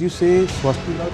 You say swastika?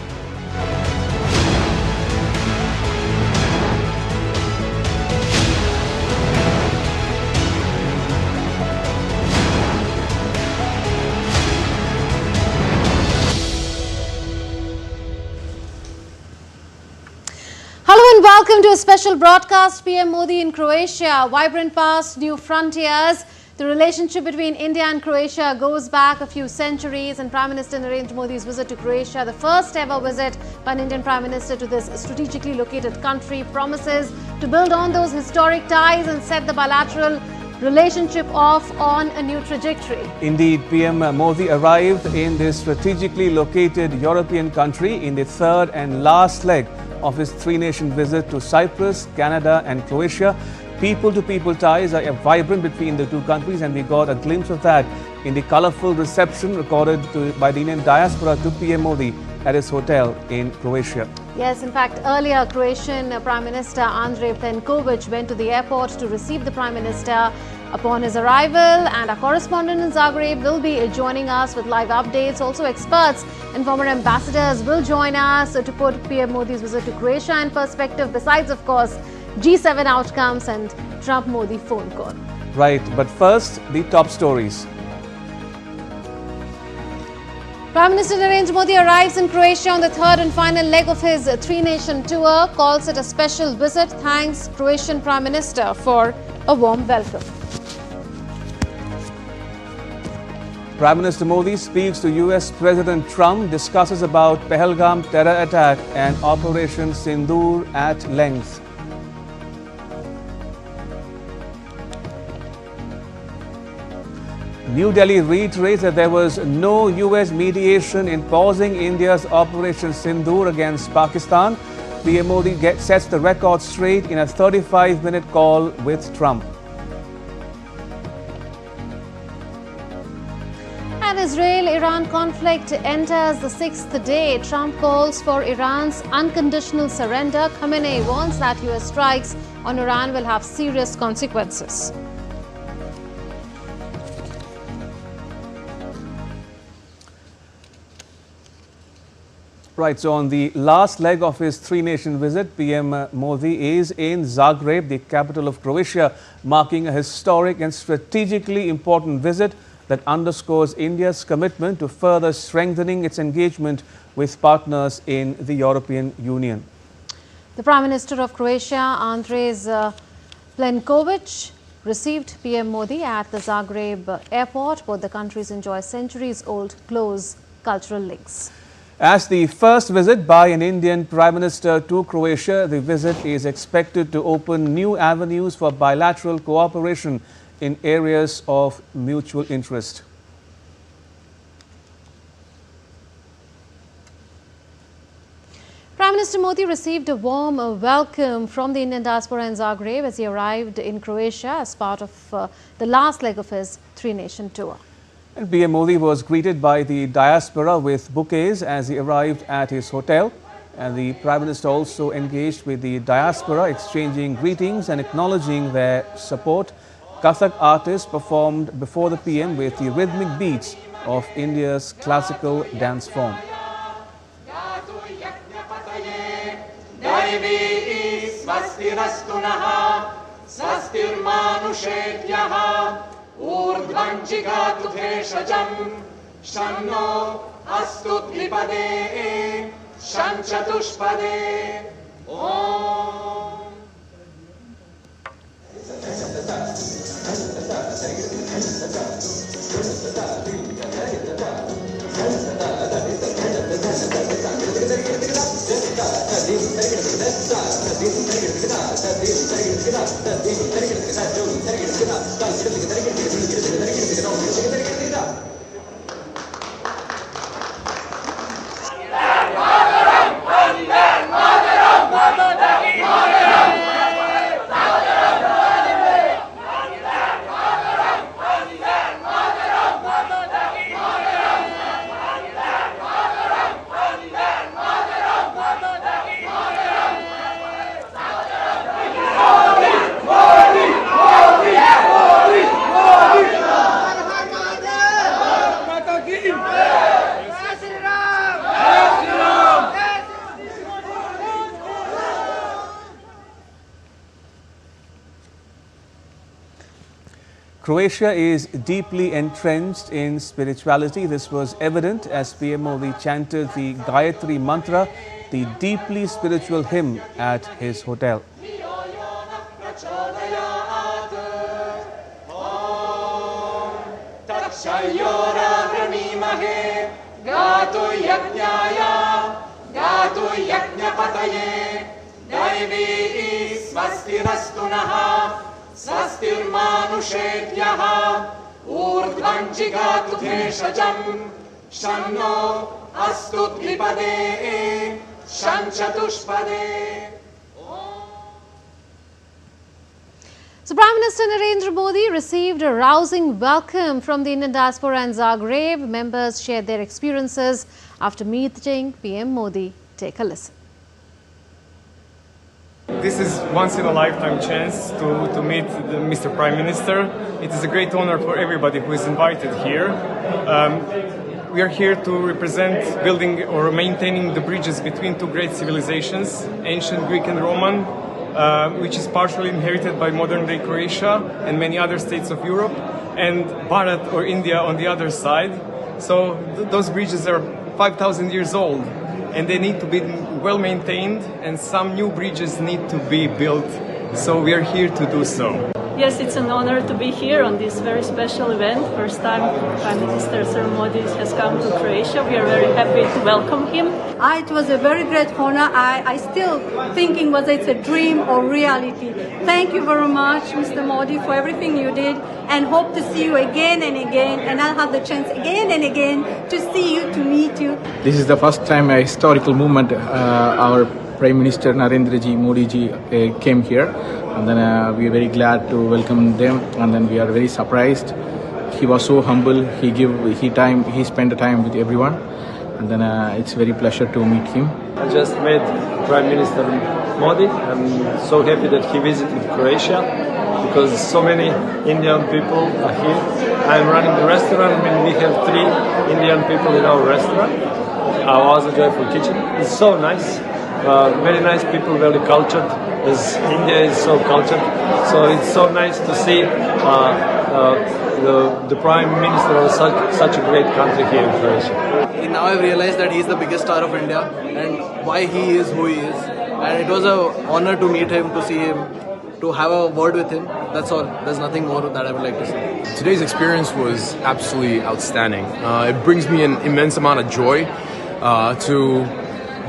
Hello and welcome to a special broadcast. PM Modi in Croatia, vibrant past, new frontiers. The relationship between India and Croatia goes back a few centuries, and Prime Minister Narendra Modi's visit to Croatia, the first ever visit by an Indian Prime Minister to this strategically located country, promises to build on those historic ties and set the bilateral relationship off on a new trajectory. Indeed, PM Modi arrived in this strategically located European country in the third and last leg of his three-nation visit to Cyprus, Canada and Croatia. People-to-people ties are vibrant between the two countries, and we got a glimpse of that in the colourful reception recorded by the Indian diaspora to PM Modi at his hotel in Croatia. Yes, in fact, earlier Croatian Prime Minister Andrej Plenković went to the airport to receive the Prime Minister upon his arrival, and our correspondent in Zagreb will be joining us with live updates. Also, experts and former ambassadors will join us to put PM Modi's visit to Croatia in perspective, besides, of course, G7 outcomes and Trump-Modi phone call. Right, but first, the top stories. Prime Minister Narendra Modi arrives in Croatia on the third and final leg of his three-nation tour, calls it a special visit, thanks Croatian Prime Minister for a warm welcome. Prime Minister Modi speaks to US President Trump, discusses about Pahalgam terror attack and Operation Sindoor at length. New Delhi reiterates that there was no US mediation in pausing India's Operation Sindoor against Pakistan. PM Modi sets the record straight in a 35-minute call with Trump. And Israel-Iran conflict enters the sixth day. Trump calls for Iran's unconditional surrender. Khamenei warns that US strikes on Iran will have serious consequences. Right, so on the last leg of his three-nation visit, PM Modi is in Zagreb, the capital of Croatia, marking a historic and strategically important visit that underscores India's commitment to further strengthening its engagement with partners in the European Union. The Prime Minister of Croatia, Andrej Plenković, received PM Modi at the Zagreb airport. Both the countries enjoy centuries-old close cultural links. As the first visit by an Indian Prime Minister to Croatia, the visit is expected to open new avenues for bilateral cooperation in areas of mutual interest. Prime Minister Modi received a warm welcome from the Indian diaspora in Zagreb as he arrived in Croatia as part of the last leg of his three-nation tour. And PM Modi was greeted by the diaspora with bouquets as he arrived at his hotel. And the Prime Minister also engaged with the diaspora, exchanging greetings and acknowledging their support. Kathak artists performed before the PM with the rhythmic beats of India's classical dance form. Urdvanjigatu bheshajam shanno astudvipade shanchatushpade om. Croatia is deeply entrenched in spirituality. This was evident as PM Modi chanted the Gayatri Mantra, the deeply spiritual hymn at his hotel. स्वस्तिर्मानुषेभ्यः ऊर्ध्वं जिगातु भेषजं शन्नो अस्तु द्विपदे शञ्चतुष्पदे. So Prime Minister Narendra Modi received a rousing welcome from the Indian diaspora in Zagreb. Members shared their experiences after meeting PM Modi. Take a listen. This is once-in-a-lifetime chance to meet Mr. Prime Minister. It is a great honor for everybody who is invited here. We are here to represent building or maintaining the bridges between two great civilizations, ancient Greek and Roman, which is partially inherited by modern-day Croatia and many other states of Europe, and Bharat or India on the other side. So those bridges are 5,000 years old, and they need to be well maintained, and some new bridges need to be built. So we are here to do so. Yes, it's an honor to be here on this very special event. First time Prime Minister Sir Modi has come to Croatia. We are very happy to welcome him. It was a very great honor. I still thinking whether it's a dream or reality. Thank you very much, Mr. Modi, for everything you did, and hope to see you again and again. And I'll have the chance again and again to see you, to meet you. This is the first time a historical movement. Our Prime Minister Narendra Modi came here, and then we are very glad to welcome them. And then we are very surprised. He was so humble. He spent the time with everyone, and then it's very pleasure to meet him. I just met Prime Minister Modi. I'm so happy that he visited Croatia because so many Indian people are here. I'm running the restaurant. I mean, we have 3 Indian people in our restaurant. Our Joyful Kitchen. It's so nice. Very nice people, very cultured, as India is so cultured. So it's so nice to see the Prime Minister of such a great country here in Croatia. Now I've realized that he's the biggest star of India and why he is who he is. And it was an honor to meet him, to see him, to have a word with him. That's all. There's nothing more that I would like to say. Today's experience was absolutely outstanding. It brings me an immense amount of joy to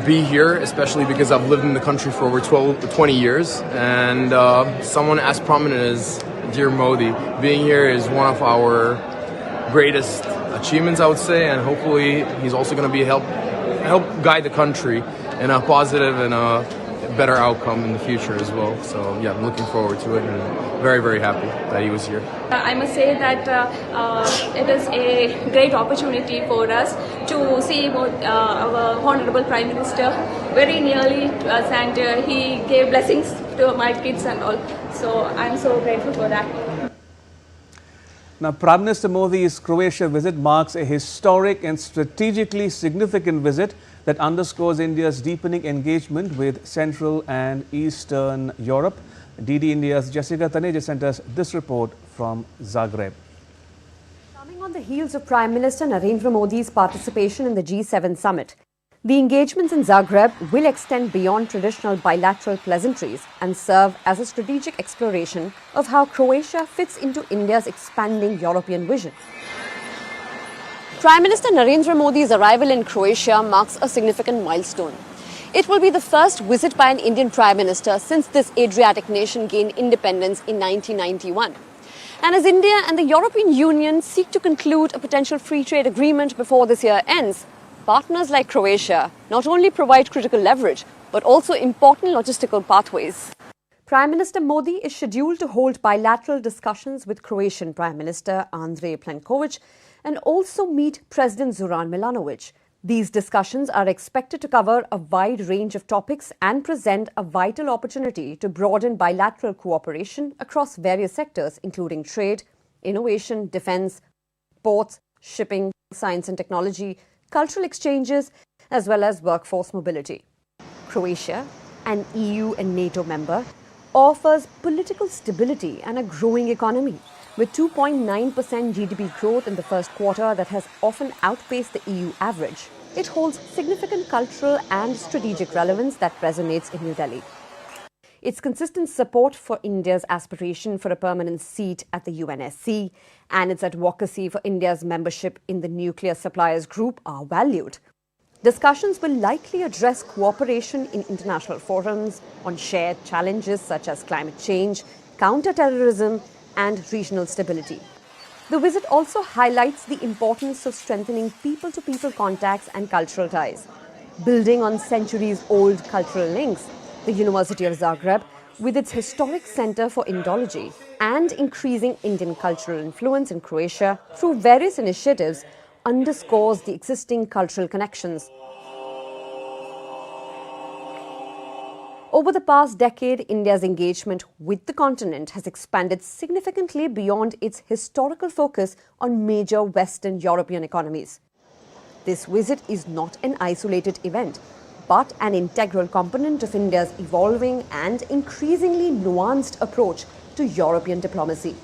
be here, especially because I've lived in the country for over 20 years, and someone as prominent as dear Modi being here is one of our greatest achievements, I would say, and hopefully he's also going to be help guide the country in a positive and a better outcome in the future as well. So yeah, I'm looking forward to it and very, very happy that he was here. I must say that it is a great opportunity for us to see our Honorable Prime Minister very nearly to us, and he gave blessings to my kids and all. So I'm so grateful for that. Now, Prime Minister Modi's Croatia visit marks a historic and strategically significant visit that underscores India's deepening engagement with Central and Eastern Europe. DD India's Jessica Taneja sent us this report from Zagreb. Coming on the heels of Prime Minister Narendra Modi's participation in the G7 summit, the engagements in Zagreb will extend beyond traditional bilateral pleasantries and serve as a strategic exploration of how Croatia fits into India's expanding European vision. Prime Minister Narendra Modi's arrival in Croatia marks a significant milestone. It will be the first visit by an Indian Prime Minister since this Adriatic nation gained independence in 1991. And as India and the European Union seek to conclude a potential free trade agreement before this year ends, partners like Croatia not only provide critical leverage, but also important logistical pathways. Prime Minister Modi is scheduled to hold bilateral discussions with Croatian Prime Minister Andrej Plenković and also meet President Zoran Milanović. These discussions are expected to cover a wide range of topics and present a vital opportunity to broaden bilateral cooperation across various sectors, including trade, innovation, defence, ports, shipping, science and technology, cultural exchanges, as well as workforce mobility. Croatia, an EU and NATO member, offers political stability and a growing economy, With 2.9% GDP growth in the first quarter that has often outpaced the EU average, it holds significant cultural and strategic relevance that resonates in New Delhi. Its consistent support for India's aspiration for a permanent seat at the UNSC and its advocacy for India's membership in the Nuclear Suppliers Group are valued. Discussions will likely address cooperation in international forums on shared challenges such as climate change, counter-terrorism, and regional stability. The visit also highlights the importance of strengthening people-to-people contacts and cultural ties. Building on centuries-old cultural links, the University of Zagreb, with its historic Center for Indology and increasing Indian cultural influence in Croatia through various initiatives, underscores the existing cultural connections. Over the past decade, India's engagement with the continent has expanded significantly beyond its historical focus on major Western European economies. This visit is not an isolated event, but an integral component of India's evolving and increasingly nuanced approach to European diplomacy.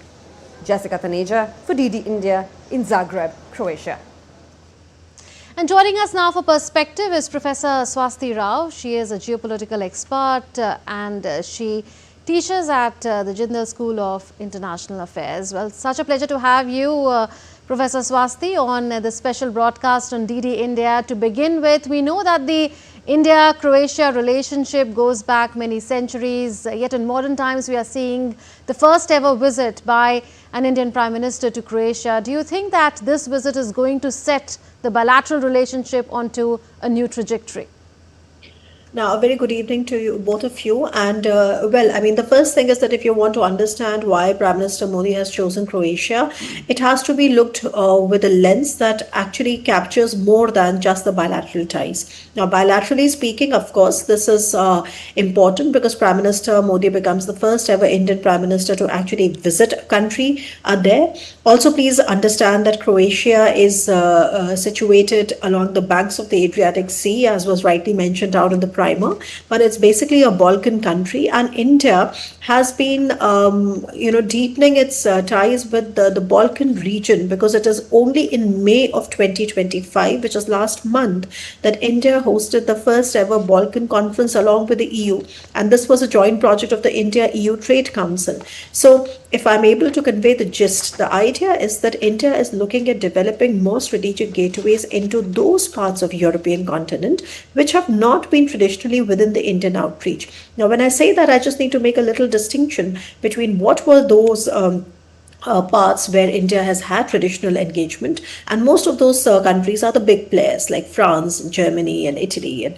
Jessica Taneja for DD India in Zagreb, Croatia. And joining us now for Perspective is Professor Swasti Rao. She is a geopolitical expert and she teaches at the Jindal School of International Affairs. Well, such a pleasure to have you, Professor Swasti, on the special broadcast on DD India. To begin with, we know that the India-Croatia relationship goes back many centuries, yet in modern times we are seeing the first ever visit by an Indian Prime Minister to Croatia. Do you think that this visit is going to set the bilateral relationship onto a new trajectory? Now, a very good evening to you, both of you. And the first thing is that if you want to understand why Prime Minister Modi has chosen Croatia, it has to be looked with a lens that actually captures more than just the bilateral ties. Now, bilaterally speaking, of course, this is important because Prime Minister Modi becomes the first ever Indian Prime Minister to actually visit a country there. Also, please understand that Croatia is situated along the banks of the Adriatic Sea, as was rightly mentioned out in the primer, but it's basically a Balkan country, and India has been deepening its ties with the Balkan region, because it is only in May of 2025, which is last month, that India hosted the first ever Balkan conference along with the EU, and this was a joint project of the India-EU Trade Council. So if I'm able to convey the gist, the idea is that India is looking at developing more strategic gateways into those parts of European continent which have not been traditionally within the Indian outreach. Now, when I say that, I just need to make a little distinction between what were those parts where India has had traditional engagement, and most of those countries are the big players like France and Germany and Italy and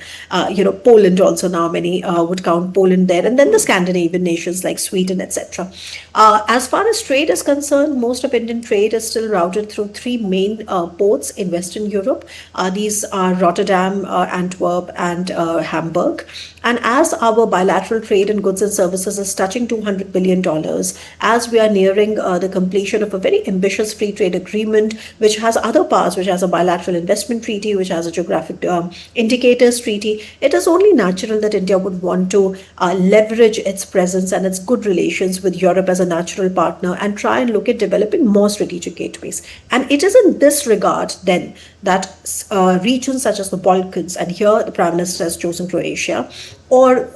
Poland also. Now many would count Poland there, and then the Scandinavian nations like Sweden, etc. As far as trade is concerned, most of Indian trade is still routed through three main ports in Western Europe. These are Rotterdam, Antwerp and Hamburg. And as our bilateral trade in goods and services is touching $200 billion, as we are nearing the completion of a very ambitious free trade agreement, which has other parts, which has a bilateral investment treaty, which has a geographic indicators treaty, it is only natural that India would want to leverage its presence and its good relations with Europe as a natural partner and try and look at developing more strategic gateways. And it is in this regard then that regions such as the Balkans, and here the Prime Minister has chosen Croatia, or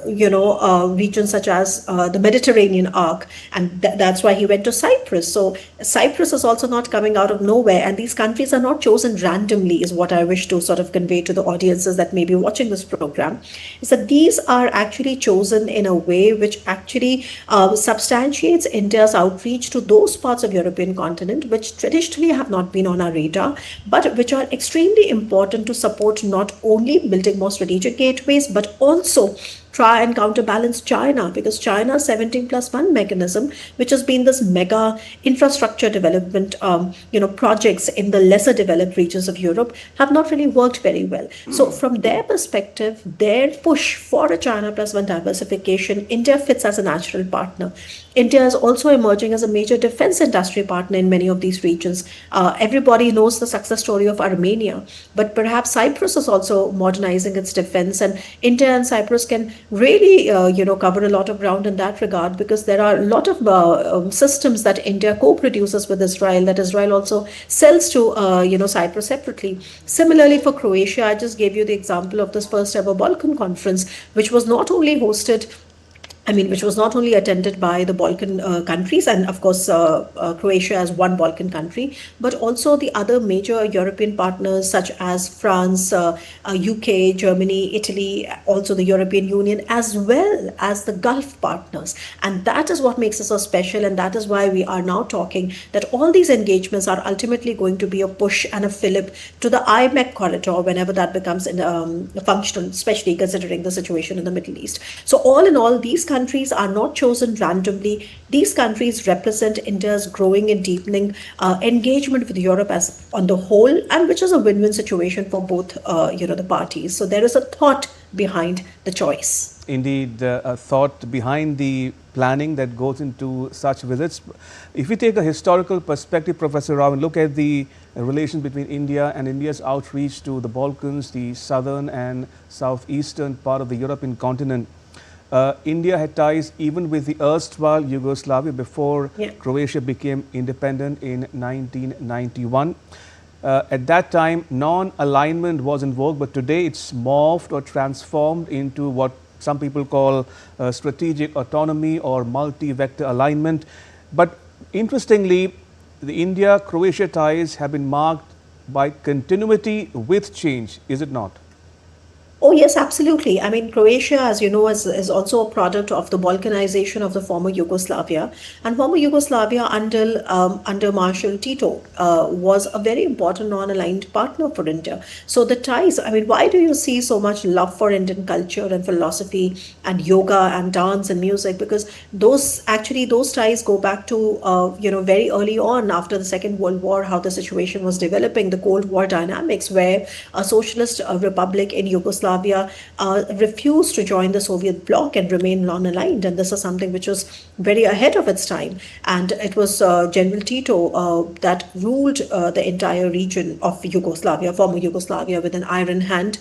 regions such as the Mediterranean arc, and that's why he went to Cyprus. So Cyprus is also not coming out of nowhere, and these countries are not chosen randomly, is what I wish to sort of convey to the audiences that may be watching this program, is that these are actually chosen in a way which actually substantiates India's outreach to those parts of European continent which traditionally have not been on our radar, but which are extremely important to support not only building more strategic gateways, but also try and counterbalance China, because China's 17+1 mechanism, which has been this mega infrastructure development, projects in the lesser developed regions of Europe, have not really worked very well. So from their perspective, their push for a China+1 diversification, India fits as a natural partner. India is also emerging as a major defense industry partner in many of these regions. Everybody knows the success story of Armenia, but perhaps Cyprus is also modernizing its defense, and India and Cyprus can really, cover a lot of ground in that regard, because there are a lot of systems that India co-produces with Israel, that Israel also sells to, Cyprus separately. Similarly, for Croatia, I just gave you the example of this first ever Balkan conference, which was not only which was not only attended by the Balkan countries, and of course Croatia as one Balkan country, but also the other major European partners such as France, UK, Germany, Italy, also the European Union, as well as the Gulf partners. And that is what makes us so special, and that is why we are now talking that all these engagements are ultimately going to be a push and a fillip to the IMEC corridor whenever that becomes functional, especially considering the situation in the Middle East. So all in all, these countries are not chosen randomly. These countries represent India's growing and deepening engagement with Europe as on the whole, and which is a win-win situation for both the parties. So there is a thought behind the choice. Indeed, a thought behind the planning that goes into such visits. If we take a historical perspective, Professor Rao, and look at the relation between India and India's outreach to the Balkans, the southern and southeastern part of the European continent, India had ties even with the erstwhile Yugoslavia before Croatia became independent in 1991. At that time, non-alignment was in vogue, but today it's morphed or transformed into what some people call strategic autonomy or multi-vector alignment. But interestingly, the India-Croatia ties have been marked by continuity with change, is it not? Oh, yes, absolutely. I mean, Croatia, as you know, is also a product of the Balkanization of the former Yugoslavia. And former Yugoslavia under Marshal Tito was a very important non-aligned partner for India. So the ties, I mean, why do you see so much love for Indian culture and philosophy and yoga and dance and music? Because those ties go back to, very early on after the Second World War, how the situation was developing, the Cold War dynamics, where a socialist republic in Yugoslavia refused to join the Soviet bloc and remain non-aligned, and this is something which was very ahead of its time. And it was General Tito that ruled the entire region of Yugoslavia, former Yugoslavia, with an iron hand.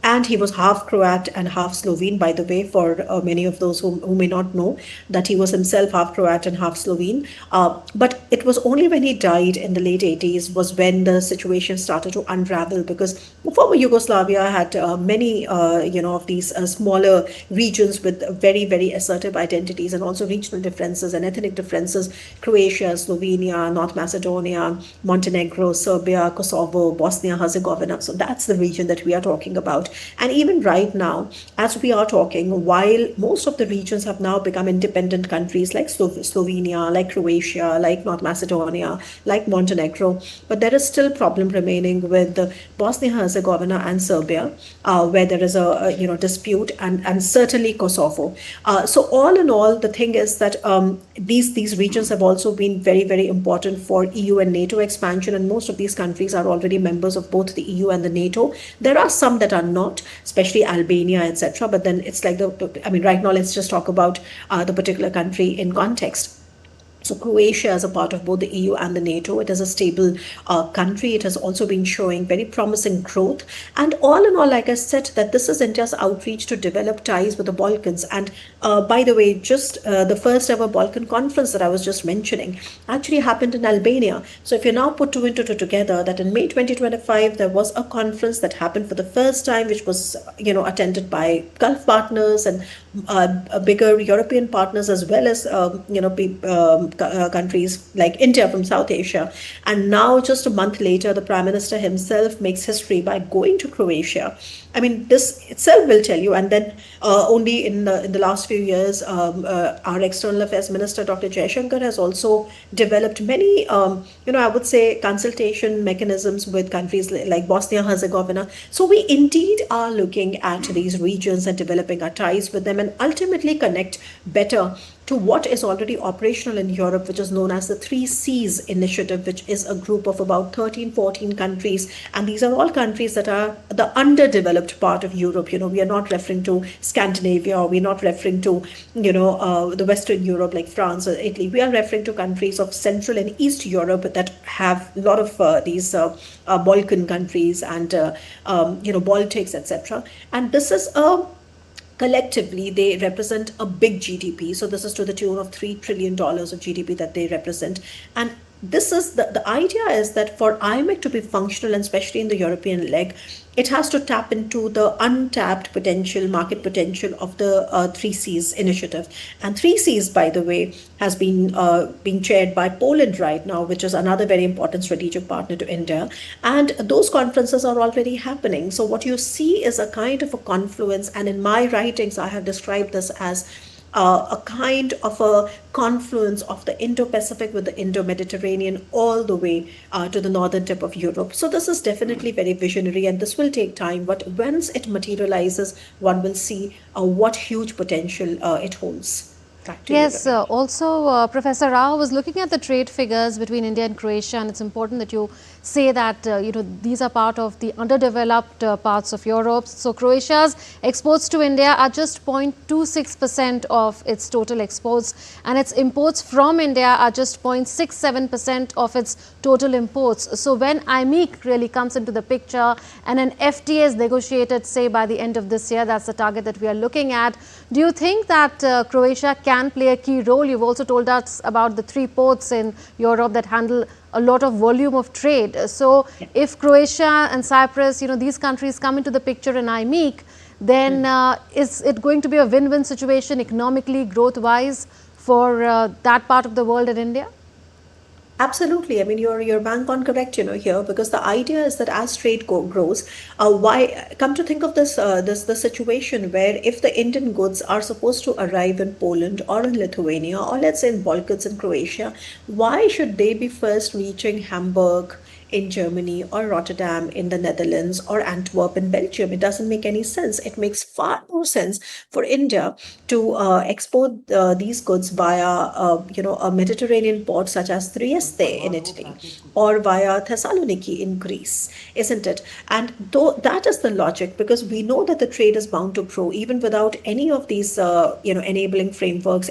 And he was half Croat and half Slovene, by the way, for many of those who may not know that he was himself half Croat and half Slovene. But it was only when he died in the late 80s was when the situation started to unravel, because former Yugoslavia had many, of these smaller regions with very, very assertive identities and also regional differences and ethnic differences. Croatia, Slovenia, North Macedonia, Montenegro, Serbia, Kosovo, Bosnia-Herzegovina. So that's the region that we are talking about. And even right now, as we are talking, while most of the regions have now become independent countries like Slovenia, like Croatia, like North Macedonia, like Montenegro, but there is still problem remaining with Bosnia-Herzegovina and Serbia, where there is a dispute, and certainly Kosovo. So all in all, the thing is that these regions have also been very, very important for EU and NATO expansion, and most of these countries are already members of both the EU and the NATO. There are some that are not, especially Albania, etc. But then it's like right now, let's just talk about the particular country in context. So Croatia, as a part of both the EU and the NATO, it is a stable country. It has also been showing very promising growth. And all in all, like I said, that this is India's outreach to develop ties with the Balkans. And by the way, just the first ever Balkan conference that I was just mentioning actually happened in Albania. So if you now put two and two together, that in May 2025, there was a conference that happened for the first time, which was, attended by Gulf partners and bigger European partners, as well as, countries like India from South Asia. And now, just a month later, the Prime Minister himself makes history by going to Croatia. I mean, this itself will tell you. And then only in the last few years, our External Affairs Minister, Dr. Jaishankar, has also developed many, I would say, consultation mechanisms with countries like Bosnia-Herzegovina. So we indeed are looking at these regions and developing our ties with them, and ultimately connect better to what is already operational in Europe, which is known as the 3 Cs initiative, which is a group of about 13, 14 countries. And these are all countries that are the underdeveloped part of Europe. We are not referring to Scandinavia, or we're not referring to, the Western Europe like France or Italy. We are referring to countries of Central and East Europe that have a lot of these Balkan countries and, Baltics, etc. And this is a collectively they represent a big GDP. So this is to the tune of $3 trillion of GDP that they represent. And this is the idea is that for IMEC to be functional, and especially in the European leg, it has to tap into the untapped potential, market potential of the 3Cs initiative. And 3Cs, by the way, has been being chaired by Poland right now, which is another very important strategic partner to India. And those conferences are already happening. So what you see is a kind of a confluence. And in my writings, I have described this as a kind of a confluence of the Indo-Pacific with the Indo-Mediterranean all the way to the northern tip of Europe. So this is definitely very visionary, and this will take time. But once it materializes, one will see what huge potential it holds. Yes, also Professor Rao was looking at the trade figures between India and Croatia, and it's important that you say that these are part of the underdeveloped parts of Europe. So Croatia's exports to India are just 0.26% of its total exports, and its imports from India are just 0.67% of its total imports. So when IMEC really comes into the picture and an FTA is negotiated, say by the end of this year, that's the target that we are looking at. Do you think that Croatia can play a key role? You've also told us about the 3 ports in Europe that handle a lot of volume of trade. So if Croatia and Cyprus, these countries come into the picture in IMEC, then is it going to be a win-win situation economically, growth-wise for that part of the world and India? Absolutely. I mean, you're bang on correct, here, because the idea is that as trade grows, why come to think of this, the situation where if the Indian goods are supposed to arrive in Poland or in Lithuania, or let's say in Balkans and Croatia, why should they be first reaching Hamburg in Germany or Rotterdam in the Netherlands or Antwerp in Belgium? It doesn't make any sense. It makes far more sense for India to export these goods via a Mediterranean port such as Trieste in Italy or via Thessaloniki in Greece, isn't it? And though that is the logic, because we know that the trade is bound to grow even without any of these enabling frameworks,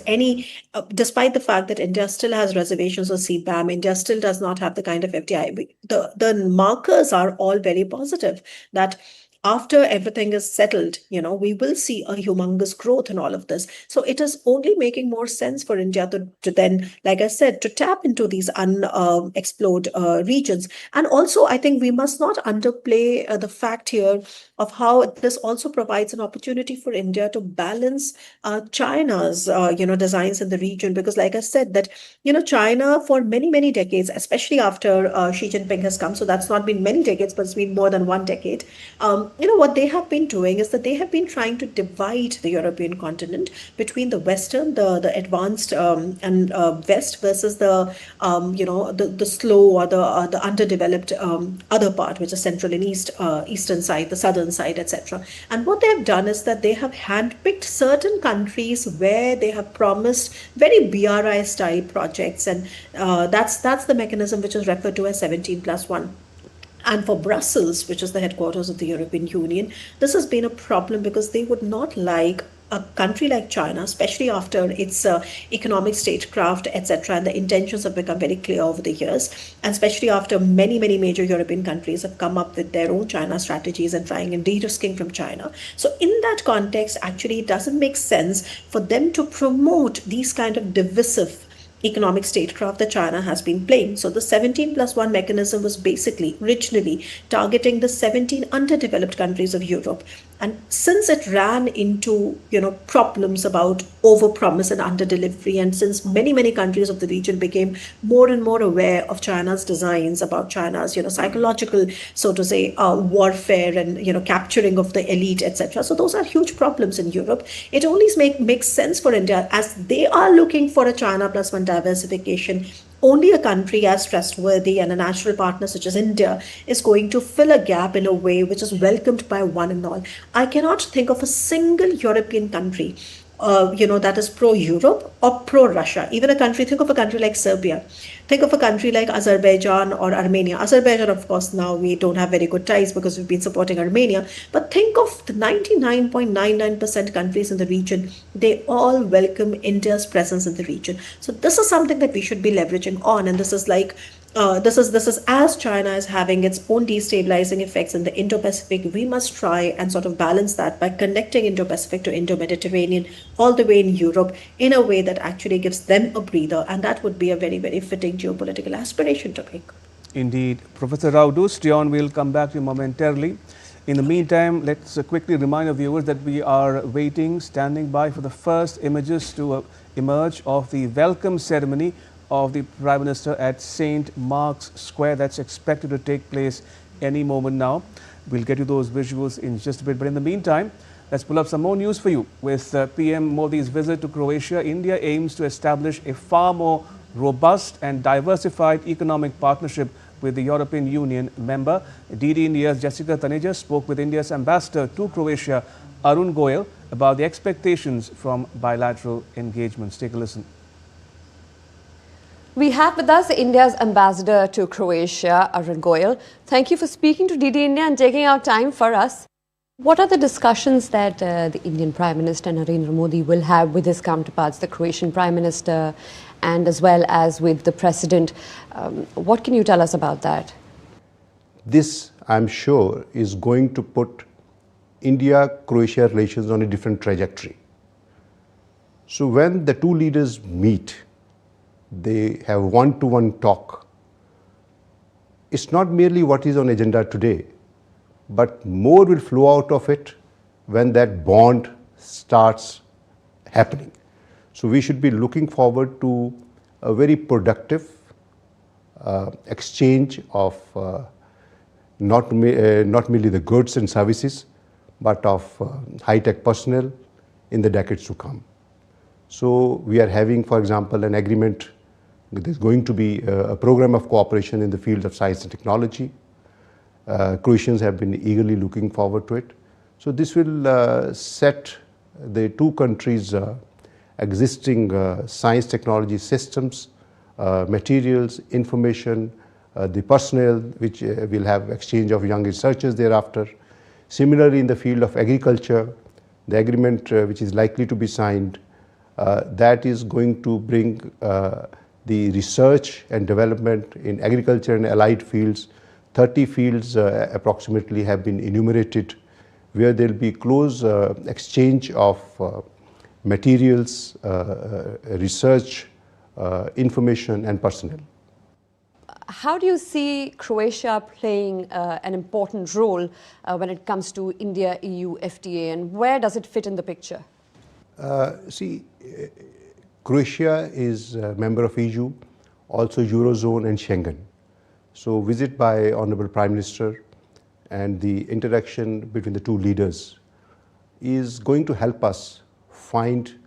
despite the fact that India still has reservations on CBAM, India still does not have the kind of FDI. The markers are all very positive that after everything is settled, we will see a humongous growth in all of this. So it is only making more sense for India to then, like I said, to tap into these unexplored regions. And also, I think we must not underplay the fact here of how this also provides an opportunity for India to balance China's, designs in the region. Because like I said, that, China for many, many decades, especially after Xi Jinping has come, so that's not been many decades, but it's been more than 1 decade, what they have been doing is that they have been trying to divide the European continent between the Western, the advanced and West versus the slow or the underdeveloped other part, which is Central and Eastern side, the Southern side, etc. And what they have done is that they have handpicked certain countries where they have promised very BRI style projects, and that's the mechanism which is referred to as 17+1. And for Brussels, which is the headquarters of the European Union, this has been a problem because they would not like a country like China, especially after its economic statecraft, etc., and the intentions have become very clear over the years, and especially after many, many major European countries have come up with their own China strategies and trying and de-risking from China. So in that context, actually, it doesn't make sense for them to promote these kind of divisive economic statecraft that China has been playing. So the 17+1 mechanism was basically originally targeting the 17 underdeveloped countries of Europe. And since it ran into, problems about overpromise and underdelivery, and since many, many countries of the region became more and more aware of China's designs, about China's, psychological, so to say, warfare and, capturing of the elite, etc. So those are huge problems in Europe. It only makes sense for India, as they are looking for a China+1 diversification. Only a country as trustworthy and a natural partner such as India is going to fill a gap in a way which is welcomed by one and all. I cannot think of a single European country that is pro-Europe or pro-Russia. Even think of a country like Serbia. Think of a country like Azerbaijan or Armenia. Azerbaijan, of course, now we don't have very good ties because we've been supporting Armenia. But think of the 99.99% countries in the region. They all welcome India's presence in the region. So this is something that we should be leveraging on. And this is like this is as China is having its own destabilizing effects in the Indo-Pacific. We must try and sort of balance that by connecting Indo-Pacific to Indo-Mediterranean, all the way in Europe, in a way that actually gives them a breather, and that would be a very, very fitting geopolitical aspiration to make. Indeed. Professor Rao, do stay on. We'll come back to you momentarily. In the meantime, let's quickly remind our viewers that we are waiting, standing by for the first images to emerge of the welcome ceremony of the Prime Minister at St. Mark's Square. That's expected to take place any moment now. We'll get you those visuals in just a bit. But in the meantime, let's pull up some more news for you. With PM Modi's visit to Croatia, India aims to establish a far more robust and diversified economic partnership with the European Union member. DD India's Jessica Taneja spoke with India's ambassador to Croatia, Arun Goyal, about the expectations from bilateral engagements. Take a listen. We have with us India's ambassador to Croatia, Arun Goyal. Thank you for speaking to DD India and taking out time for us. What are the discussions that the Indian Prime Minister Narendra Modi will have with his counterparts, the Croatian Prime Minister, and as well as with the President? What can you tell us about that? This, I'm sure, is going to put India-Croatia relations on a different trajectory. So when the two leaders meet, they have one-to-one talk. It's not merely what is on agenda today, but more will flow out of it when that bond starts happening. So we should be looking forward to a very productive exchange of not merely the goods and services, but of high-tech personnel in the decades to come. So we are having, for example, an agreement. There's going to be a program of cooperation in the field of science and technology. Croatians have been eagerly looking forward to it. So this will set the two countries' existing science technology systems, materials, information, the personnel, which will have exchange of young researchers thereafter. Similarly, in the field of agriculture, the agreement which is likely to be signed, that is going to bring the research and development in agriculture and allied fields. 30 fields approximately have been enumerated, where there will be close exchange of materials, research, information and personnel. How do you see Croatia playing an important role when it comes to India-EU FTA, and where does it fit in the picture? Croatia is a member of EU, also Eurozone and Schengen. So visit by Honorable Prime Minister and the interaction between the two leaders is going to help us find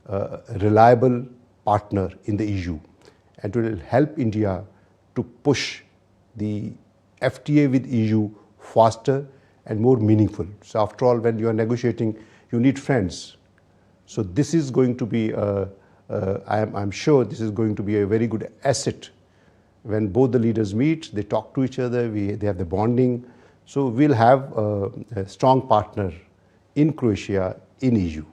a reliable partner in the EU, and will help India to push the FTA with EU faster and more meaningful. So after all, when you are negotiating, you need friends. So this is going to be, I'm sure this is going to be a very good asset. When both the leaders meet, they talk to each other, they have the bonding. So we'll have a strong partner in Croatia, in EU.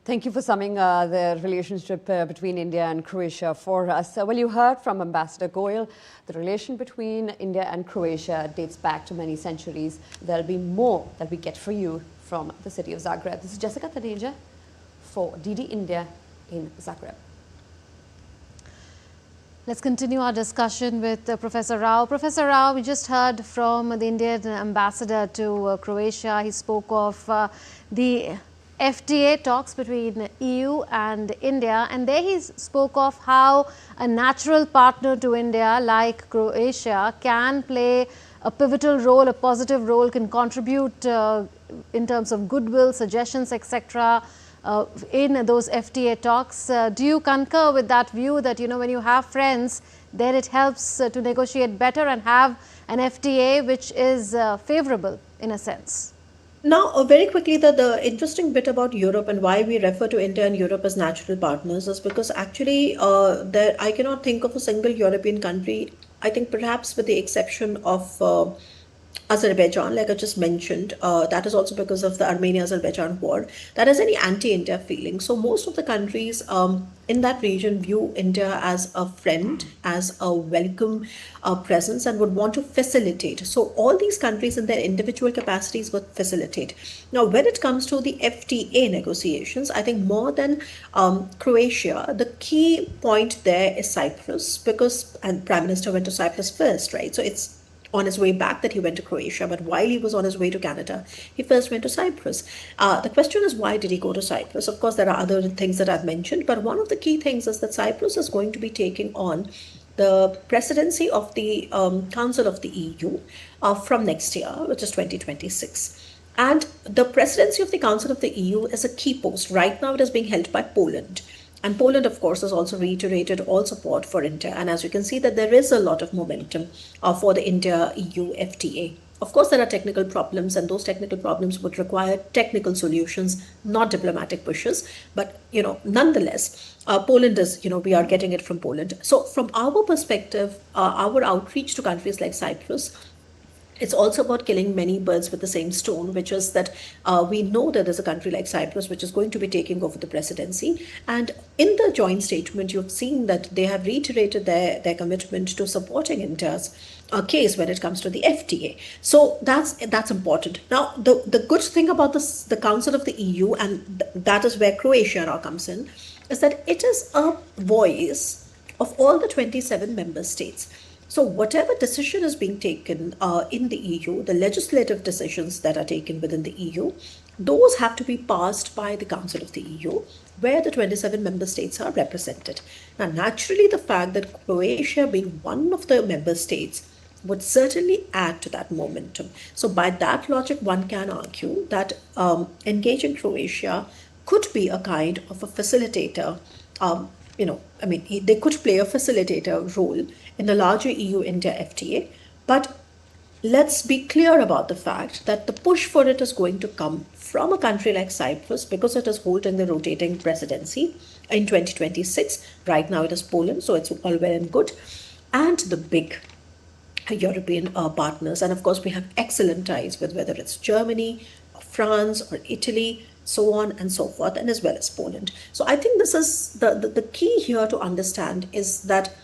Thank you for summing the relationship between India and Croatia for us. Well, you heard from Ambassador Goyal, the relation between India and Croatia dates back to many centuries. There'll be more that we get for you from the city of Zagreb. This is Jessica Taneja for DD India in Zagreb. Let's continue our discussion with Professor Rao. Professor Rao, we just heard from the Indian ambassador to Croatia. He spoke of the FTA talks between EU and India, and there he spoke of how a natural partner to India like Croatia can play a pivotal role, a positive role, can contribute in terms of goodwill, suggestions, etc. In those FTA talks. Do you concur with that view that, you know, when you have friends, then it helps to negotiate better and have an FTA which is favorable in a sense? Now, very quickly, the interesting bit about Europe and why we refer to India and Europe as natural partners is because actually I cannot think of a single European country, I think perhaps with the exception of Azerbaijan, like I just mentioned, that is also because of the Armenia-Azerbaijan war, that has any anti-India feeling. So most of the countries in that region view India as a friend, as a welcome presence, and would want to facilitate. So all these countries in their individual capacities would facilitate. Now, when it comes to the FTA negotiations, I think more than Croatia, the key point there is Cyprus, because, and Prime Minister went to Cyprus first, right? So it's on his way back that he went to Croatia, but while he was on his way to Canada, he first went to Cyprus. The question is, why did he go to Cyprus? Of course, there are other things that I've mentioned, but one of the key things is that Cyprus is going to be taking on the presidency of the Council of the EU from next year, which is 2026. And the presidency of the Council of the EU is a key post. Right now, it is being held by Poland. And Poland, of course, has also reiterated all support for India. And as you can see, that there is a lot of momentum for the India-EU FTA. Of course, there are technical problems, and those technical problems would require technical solutions, not diplomatic pushes. But, nonetheless, Poland is, we are getting it from Poland. So from our perspective, our outreach to countries like Cyprus, it's also about killing many birds with the same stone, which is that we know that there's a country like Cyprus which is going to be taking over the presidency. And in the joint statement, you've seen that they have reiterated their commitment to supporting India's case when it comes to the FTA. So that's important. Now, the good thing about the Council of the EU, and that is where Croatia now comes in, is that it is a voice of all the 27 member states. So whatever decision is being taken in the EU, the legislative decisions that are taken within the EU, those have to be passed by the Council of the EU, where the 27 member states are represented. Now, naturally, the fact that Croatia being one of the member states would certainly add to that momentum. So by that logic, one can argue that engaging Croatia could be a kind of a facilitator. They could play a facilitator role in the larger EU-India FTA, but let's be clear about the fact that the push for it is going to come from a country like Cyprus, because it is holding the rotating presidency in 2026. Right now it is Poland, so it's all well and good, and the big European partners. And of course, we have excellent ties with whether it's Germany, or France, or Italy, so on and so forth, and as well as Poland. So I think this is the key here to understand, is that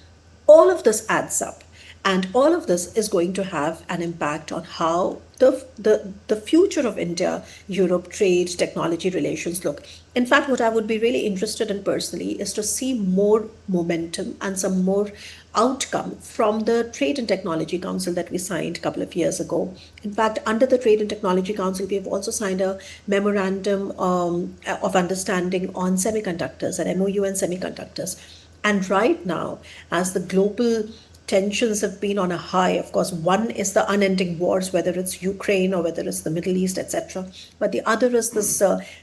all of this adds up, and all of this is going to have an impact on how the future of India-Europe trade, technology relations look. In fact, what I would be really interested in personally is to see more momentum and some more outcome from the Trade and Technology Council that we signed a couple of years ago. In fact, under the Trade and Technology Council, we have also signed a memorandum of understanding on semiconductors, an MOU and semiconductors. And right now, as the global tensions have been on a high, of course, one is the unending wars, whether it's Ukraine or whether it's the Middle East, etc. But the other is this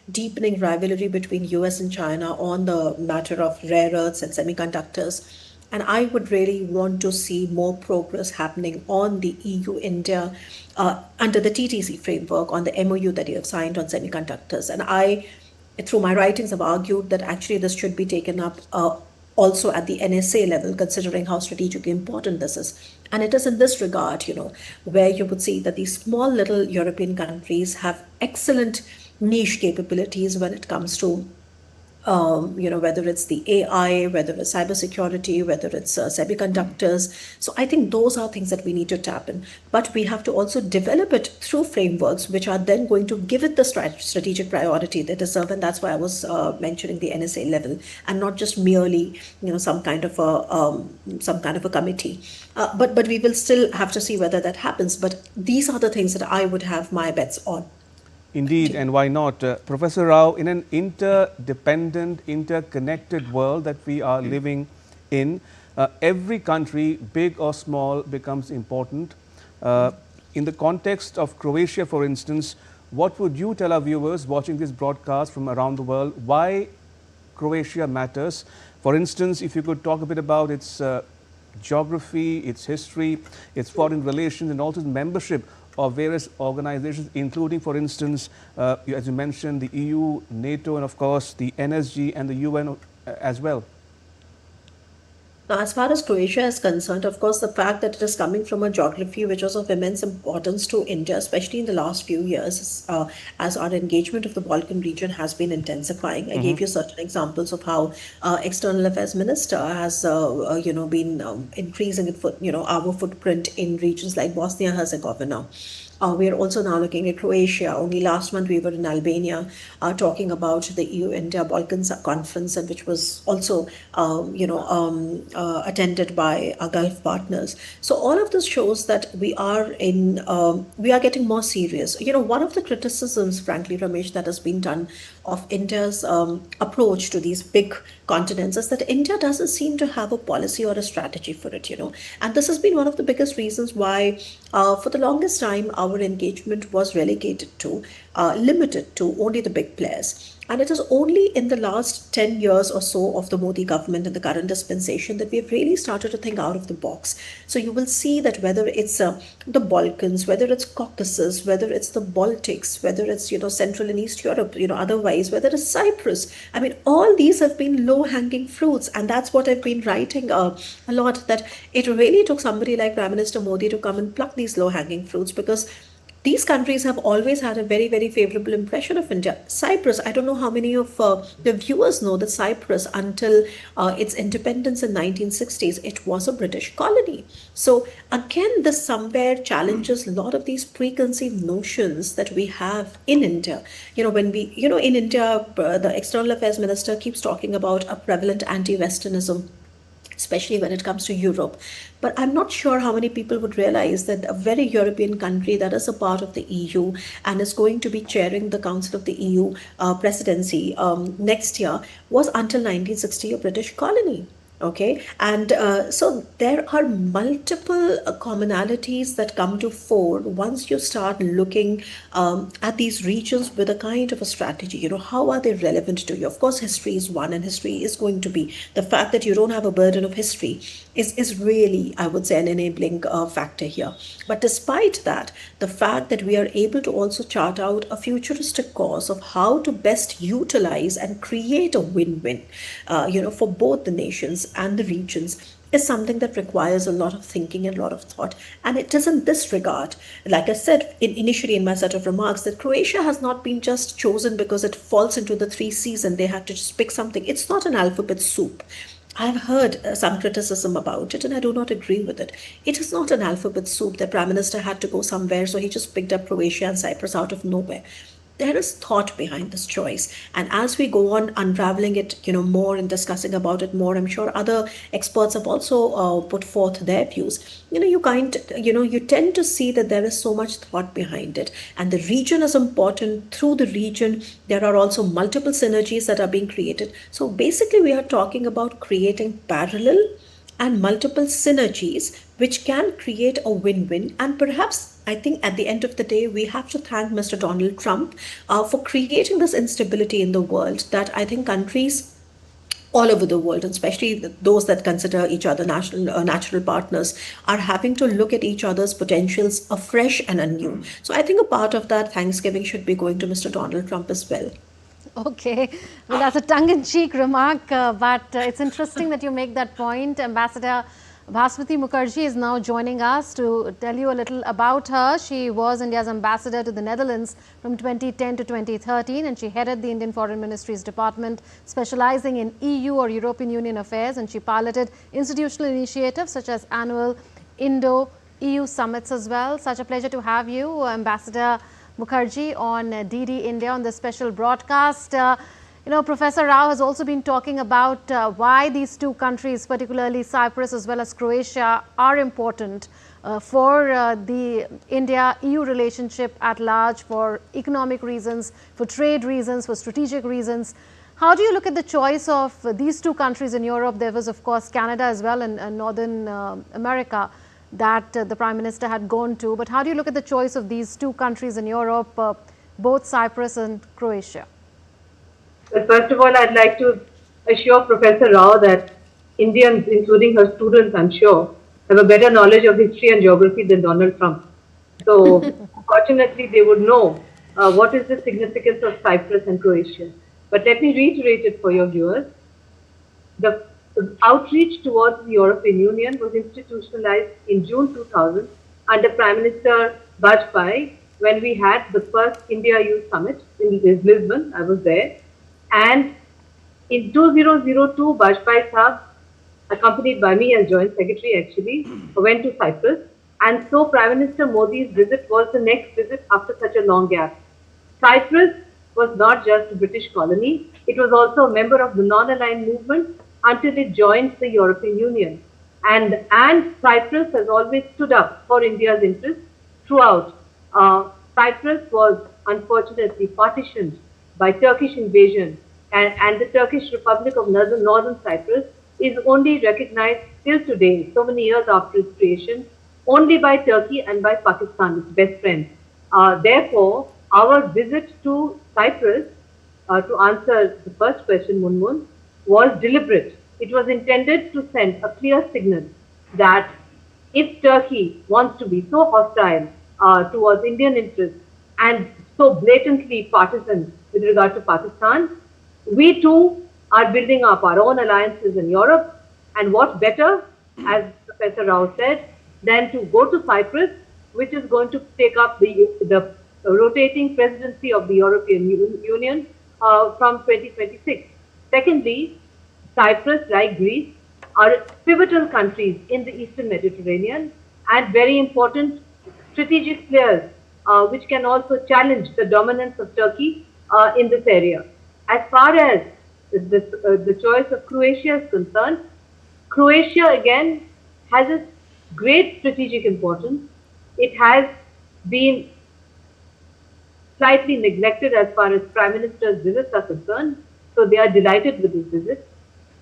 deepening rivalry between US and China on the matter of rare earths and semiconductors. And I would really want to see more progress happening on the EU-India under the TTC framework, on the MOU that you have signed on semiconductors. And I, through my writings, have argued that actually this should be taken up also at the NSA level, considering how strategically important this is. And it is in this regard, where you would see that these small little European countries have excellent niche capabilities when it comes to whether it's the AI, whether it's cybersecurity, whether it's semiconductors. So I think those are things that we need to tap in. But we have to also develop it through frameworks which are then going to give it the strategic priority they deserve. And that's why I was mentioning the NSA level, and not just merely some kind of a committee. But we will still have to see whether that happens. But these are the things that I would have my bets on. Indeed, and why not? Professor Rao, in an interdependent, interconnected world that we are living in, every country, big or small, becomes important. In the context of Croatia, for instance, what would you tell our viewers watching this broadcast from around the world, why Croatia matters? For instance, if you could talk a bit about its geography, its history, its foreign relations, and also its membership of various organizations, including, for instance, as you mentioned, the EU, NATO, and of course the NSG and the UN as well. Now, as far as Croatia is concerned, of course, the fact that it is coming from a geography which was of immense importance to India, especially in the last few years, as our engagement of the Balkan region has been intensifying. I gave you certain examples of how External Affairs Minister has, been increasing our footprint in regions like Bosnia-Herzegovina. We are also now looking at Croatia. Only last month we were in Albania talking about the EU-India Balkans conference, and which was also, attended by our Gulf partners. So all of this shows that we are getting more serious. One of the criticisms, frankly, Ramesh, that has been done of India's approach to these big continents is that India doesn't seem to have a policy or a strategy for it, And this has been one of the biggest reasons why, for the longest time, our engagement was limited to only the big players. And it is only in the last 10 years or so of the Modi government and the current dispensation that we've really started to think out of the box. So you will see that whether it's the Balkans, whether it's Caucasus, whether it's the Baltics, whether it's, Central and East Europe, otherwise, whether it's Cyprus. I mean, all these have been low-hanging fruits. And that's what I've been writing a lot, that it really took somebody like Prime Minister Modi to come and pluck these low-hanging fruits, because these countries have always had a very, very favorable impression of India. Cyprus, I don't know how many of the viewers know that Cyprus, until its independence in 1960s, it was a British colony. So again, this somewhere challenges a lot of these preconceived notions that we have in India. In India, the External Affairs Minister keeps talking about a prevalent anti-Westernism, especially when it comes to Europe. But I'm not sure how many people would realize that a very European country that is a part of the EU and is going to be chairing the Council of the EU presidency next year was until 1960 a British colony. Okay, and so there are multiple commonalities that come to fore once you start looking at these regions with a kind of a strategy. How are they relevant to you? Of course, history is one, and history is going to be the fact that you don't have a burden of history is really, I would say, an enabling factor here. But despite that, the fact that we are able to also chart out a futuristic course of how to best utilize and create a win-win, for both the nations and the regions is something that requires a lot of thinking and a lot of thought. And it is in this regard, like I said initially in my set of remarks, that Croatia has not been just chosen because it falls into the 3 C's and they had to just pick something. It's not an alphabet soup. I've heard some criticism about it, and I do not agree with it. It is not an alphabet soup. The Prime Minister had to go somewhere, so he just picked up Croatia and Cyprus out of nowhere. There is thought behind this choice. And as we go on unraveling it, more and discussing about it more, I'm sure other experts have also put forth their views. You tend to see that there is so much thought behind it. And the region is important. Through the region, there are also multiple synergies that are being created. So basically, we are talking about creating parallel and multiple synergies which can create a win-win. And perhaps, I think at the end of the day, we have to thank Mr. Donald Trump for creating this instability in the world that I think countries all over the world, and especially those that consider each other natural partners, are having to look at each other's potentials afresh and anew. So I think a part of that Thanksgiving should be going to Mr. Donald Trump as well. Okay, well, that's a tongue-in-cheek remark, but it's interesting that you make that point. Ambassador Bhasmati Mukherjee is now joining us to tell you a little about her. She was India's ambassador to the Netherlands from 2010 to 2013, and she headed the Indian Foreign Ministry's department specializing in EU or European Union affairs, and she piloted institutional initiatives such as annual Indo-EU summits as well. Such a pleasure to have you, Ambassador Mukherjee, on DD India on this special broadcast. Professor Rao has also been talking about why these two countries, particularly Cyprus as well as Croatia, are important for the India-EU relationship at large, for economic reasons, for trade reasons, for strategic reasons. How do you look at the choice of these two countries in Europe? There was, of course, Canada as well and Northern America that the Prime Minister had gone to. But how do you look at the choice of these two countries in Europe, both Cyprus and Croatia? Well, first of all, I'd like to assure Professor Rao that Indians, including her students, I'm sure, have a better knowledge of history and geography than Donald Trump. So, fortunately, they would know what is the significance of Cyprus and Croatia. But let me reiterate it for your viewers. The outreach towards the European Union was institutionalized in June 2000 under Prime Minister Bajpai when we had the first India Youth Summit in Lisbon. I was there. And in 2002, Bajpai Sahab, accompanied by me as Joint Secretary actually, went to Cyprus. And so Prime Minister Modi's visit was the next visit after such a long gap. Cyprus was not just a British colony, it was also a member of the non-aligned movement until it joined the European Union. And Cyprus has always stood up for India's interests throughout. Cyprus was unfortunately partitioned by Turkish invasion, and the Turkish Republic of Northern Cyprus is only recognized till today, so many years after its creation, only by Turkey and by Pakistan, its best friend. Therefore, our visit to Cyprus, to answer the first question, Munmun, was deliberate. It was intended to send a clear signal that if Turkey wants to be so hostile towards Indian interests and so blatantly partisan with regard to Pakistan, we too are building up our own alliances in Europe. And what better, as Professor Rao said, than to go to Cyprus, which is going to take up the rotating presidency of the European Union from 2026. Secondly, Cyprus, like Greece, are pivotal countries in the Eastern Mediterranean and very important strategic players which can also challenge the dominance of Turkey in this area. As far as the choice of Croatia is concerned, Croatia again has a great strategic importance. It has been slightly neglected as far as Prime Minister's visits are concerned, so they are delighted with this visit.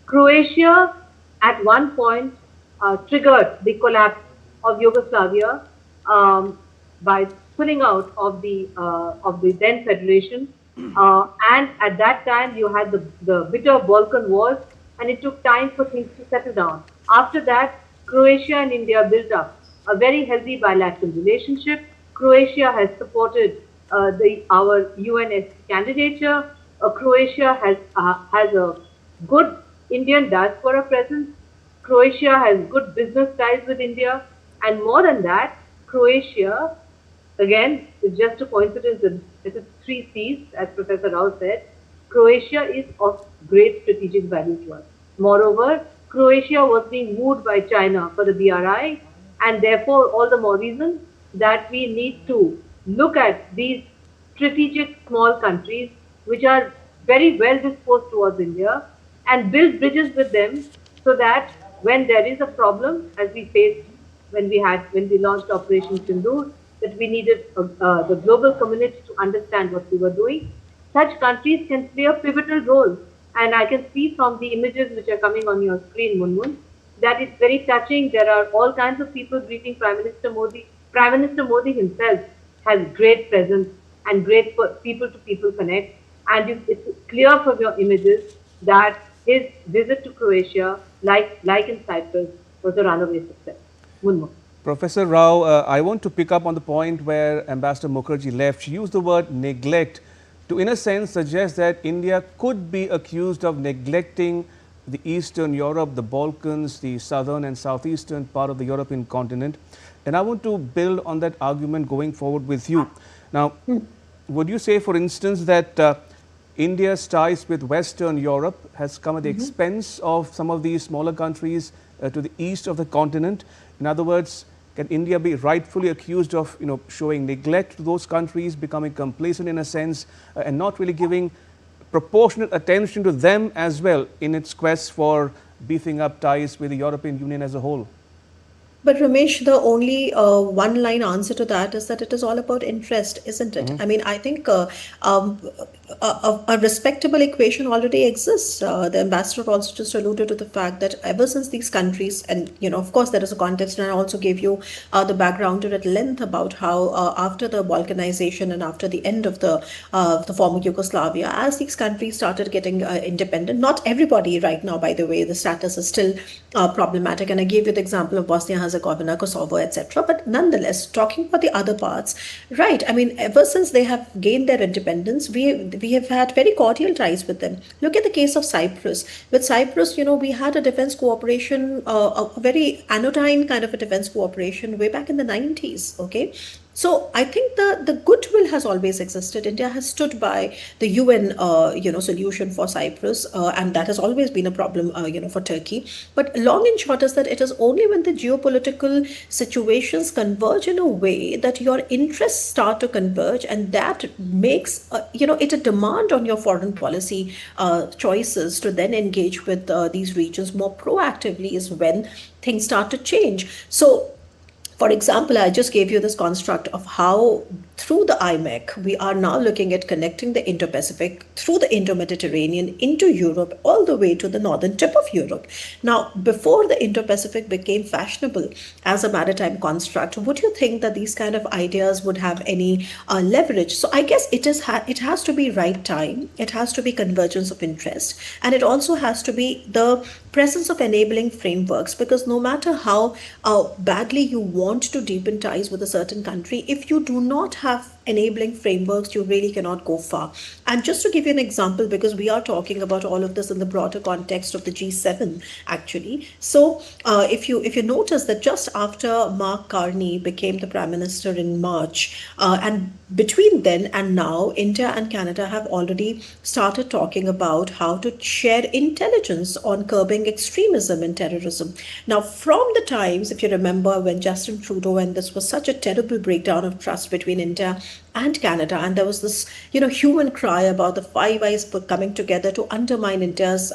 Croatia at one point triggered the collapse of Yugoslavia by pulling out of the then federation, and at that time you had the bitter Balkan wars, and it took time for things to settle down. After that, Croatia and India built up a very healthy bilateral relationship. Croatia has supported our UN candidature. Croatia has a good Indian diaspora presence. Croatia has good business ties with India, and more than that, Croatia, again, it's just a coincidence that it is 3 C's, as Professor Rao said. Croatia is of great strategic value to us. Moreover, Croatia was being wooed by China for the BRI, and therefore all the more reason that we need to look at these strategic small countries which are very well disposed towards India and build bridges with them, so that when there is a problem, as we faced when we launched Operation Sindoor, that we needed the global community to understand what we were doing, such countries can play a pivotal role. And I can see from the images which are coming on your screen, Munmun, that it's very touching. There are all kinds of people greeting Prime Minister Modi. Prime Minister Modi himself has great presence and great people-to-people connect. And it's clear from your images that his visit to Croatia, like in Cyprus, was a runaway success. Munmun. Professor Rao, I want to pick up on the point where Ambassador Mukherjee left. She used the word neglect to, in a sense, suggest that India could be accused of neglecting the Eastern Europe, the Balkans, the southern and southeastern part of the European continent. And I want to build on that argument going forward with you. Now, would you say, for instance, that India's ties with Western Europe has come at the expense of some of these smaller countries to the east of the continent? In other words, can India be rightfully accused of, showing neglect to those countries, becoming complacent in a sense, and not really giving proportionate attention to them as well in its quest for beefing up ties with the European Union as a whole? But Ramesh, the only one-line answer to that is that it is all about interest, isn't it? I mean, I think a respectable equation already exists. The ambassador also just alluded to the fact that ever since these countries, and of course there is a context, and I also gave you the background at length about how after the Balkanization and after the end of the former Yugoslavia, as these countries started getting independent, not everybody right now, by the way, the status is still problematic. And I gave you the example of Bosnia-Herzegovina Herzegovina, Kosovo, etc. But nonetheless, talking about the other parts, right? I mean, ever since they have gained their independence, we have had very cordial ties with them. Look at the case of Cyprus. With Cyprus, we had a defense cooperation, a very anodyne kind of a defense cooperation way back in the 90s. Okay. So I think the goodwill has always existed. India has stood by the UN, solution for Cyprus, and that has always been a problem, for Turkey. But long and short is that it is only when the geopolitical situations converge in a way that your interests start to converge, and that makes, it a demand on your foreign policy choices to then engage with these regions more proactively is when things start to change. So, for example, I just gave you this construct of how through the IMEC, we are now looking at connecting the Indo-Pacific through the Indo-Mediterranean into Europe, all the way to the northern tip of Europe. Now, before the Indo-Pacific became fashionable as a maritime construct, would you think that these kind of ideas would have any leverage? So I guess it has to be right time, it has to be convergence of interest, and it also has to be the presence of enabling frameworks, because no matter how badly you want to deepen ties with a certain country, if you do not have enabling frameworks, you really cannot go far. And just to give you an example, because we are talking about all of this in the broader context of the G7, actually. So if you notice that just after Mark Carney became the Prime Minister in March, and between then and now, India and Canada have already started talking about how to share intelligence on curbing extremism and terrorism. Now, from the times, if you remember, when Justin Trudeau, and this was such a terrible breakdown of trust between India and Canada, and there was this, human cry about the Five Eyes coming together to undermine India's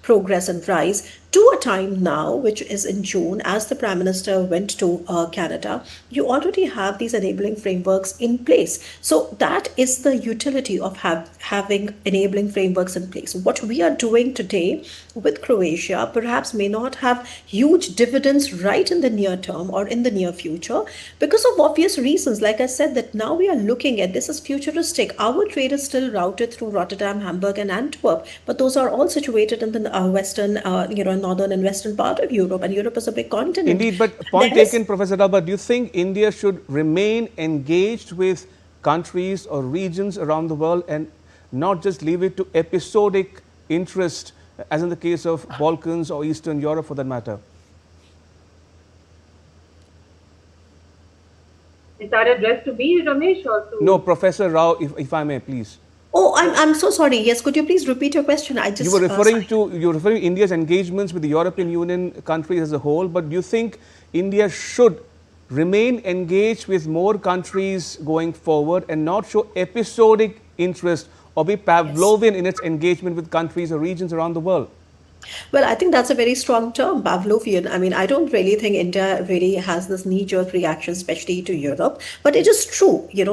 progress and rise, to a time now, which is in June, as the Prime Minister went to Canada, you already have these enabling frameworks in place. So that is the utility of having enabling frameworks in place. What we are doing today with Croatia perhaps may not have huge dividends right in the near term or in the near future, because of obvious reasons. Like I said, that now we are looking at this as futuristic. Our trade is still routed through Rotterdam, Hamburg, and Antwerp, but those are all situated in the western, northern and western part of Europe, and Europe is a big continent. Indeed, but point taken, Professor Dalba. Do you think India should remain engaged with countries or regions around the world and not just leave it to episodic interest, as in the case of Balkans or Eastern Europe for that matter? Is that addressed to me, Ramesh, or to... No, Professor Rao, if I may, please. Oh, I'm so sorry. Yes, could you please repeat your question? You were referring to India's engagements with the European Union countries as a whole, but do you think India should remain engaged with more countries going forward and not show episodic interest or be Pavlovian in its engagement with countries or regions around the world? Well, I think that's a very strong term, Pavlovian. I mean, I don't really think India really has this knee-jerk reaction, especially to Europe. But it is true, there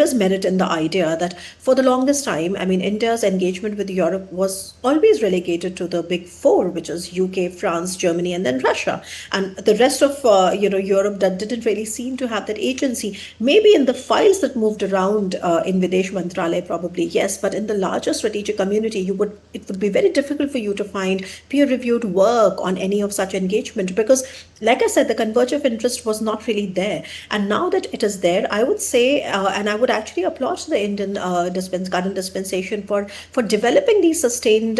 is merit in the idea that for the longest time, I mean, India's engagement with Europe was always relegated to the big four, which is UK, France, Germany, and then Russia. And the rest of, Europe that didn't really seem to have that agency. Maybe in the files that moved around in Videsh Mantralaya, probably, yes. But in the larger strategic community, it would be very difficult for you to find peer-reviewed work on any of such engagement, because, like I said, the convergence of interest was not really there. And now that it is there, I would say, and I would actually applaud the Indian current dispensation for developing these sustained,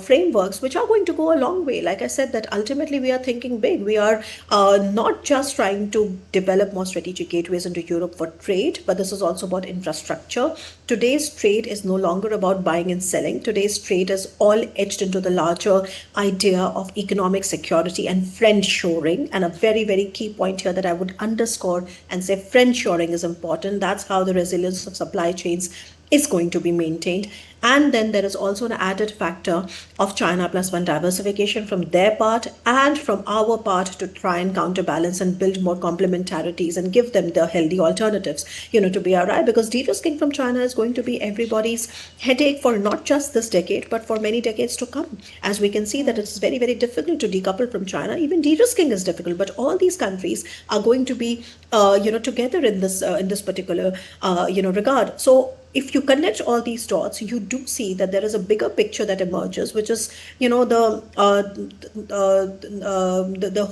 frameworks, which are going to go a long way. Like I said, that ultimately we are thinking big. We are not just trying to develop more strategic gateways into Europe for trade, but this is also about infrastructure. Today's trade is no longer about buying and selling. Today's trade is all etched into the larger idea of economic security and friendshoring. And a very, very key point here that I would underscore and say friendshoring is important. That's how the resilience of supply chains is going to be maintained. And then there is also an added factor of China plus one diversification from their part and from our part to try and counterbalance and build more complementarities and give them the healthy alternatives, to BRI, because de-risking from China is going to be everybody's headache for not just this decade, but for many decades to come. As we can see that it's very, very difficult to decouple from China. Even de-risking is difficult, but all these countries are going to be, together in this particular, regard. So if you connect all these dots, you do see that there is a bigger picture that emerges, which is, the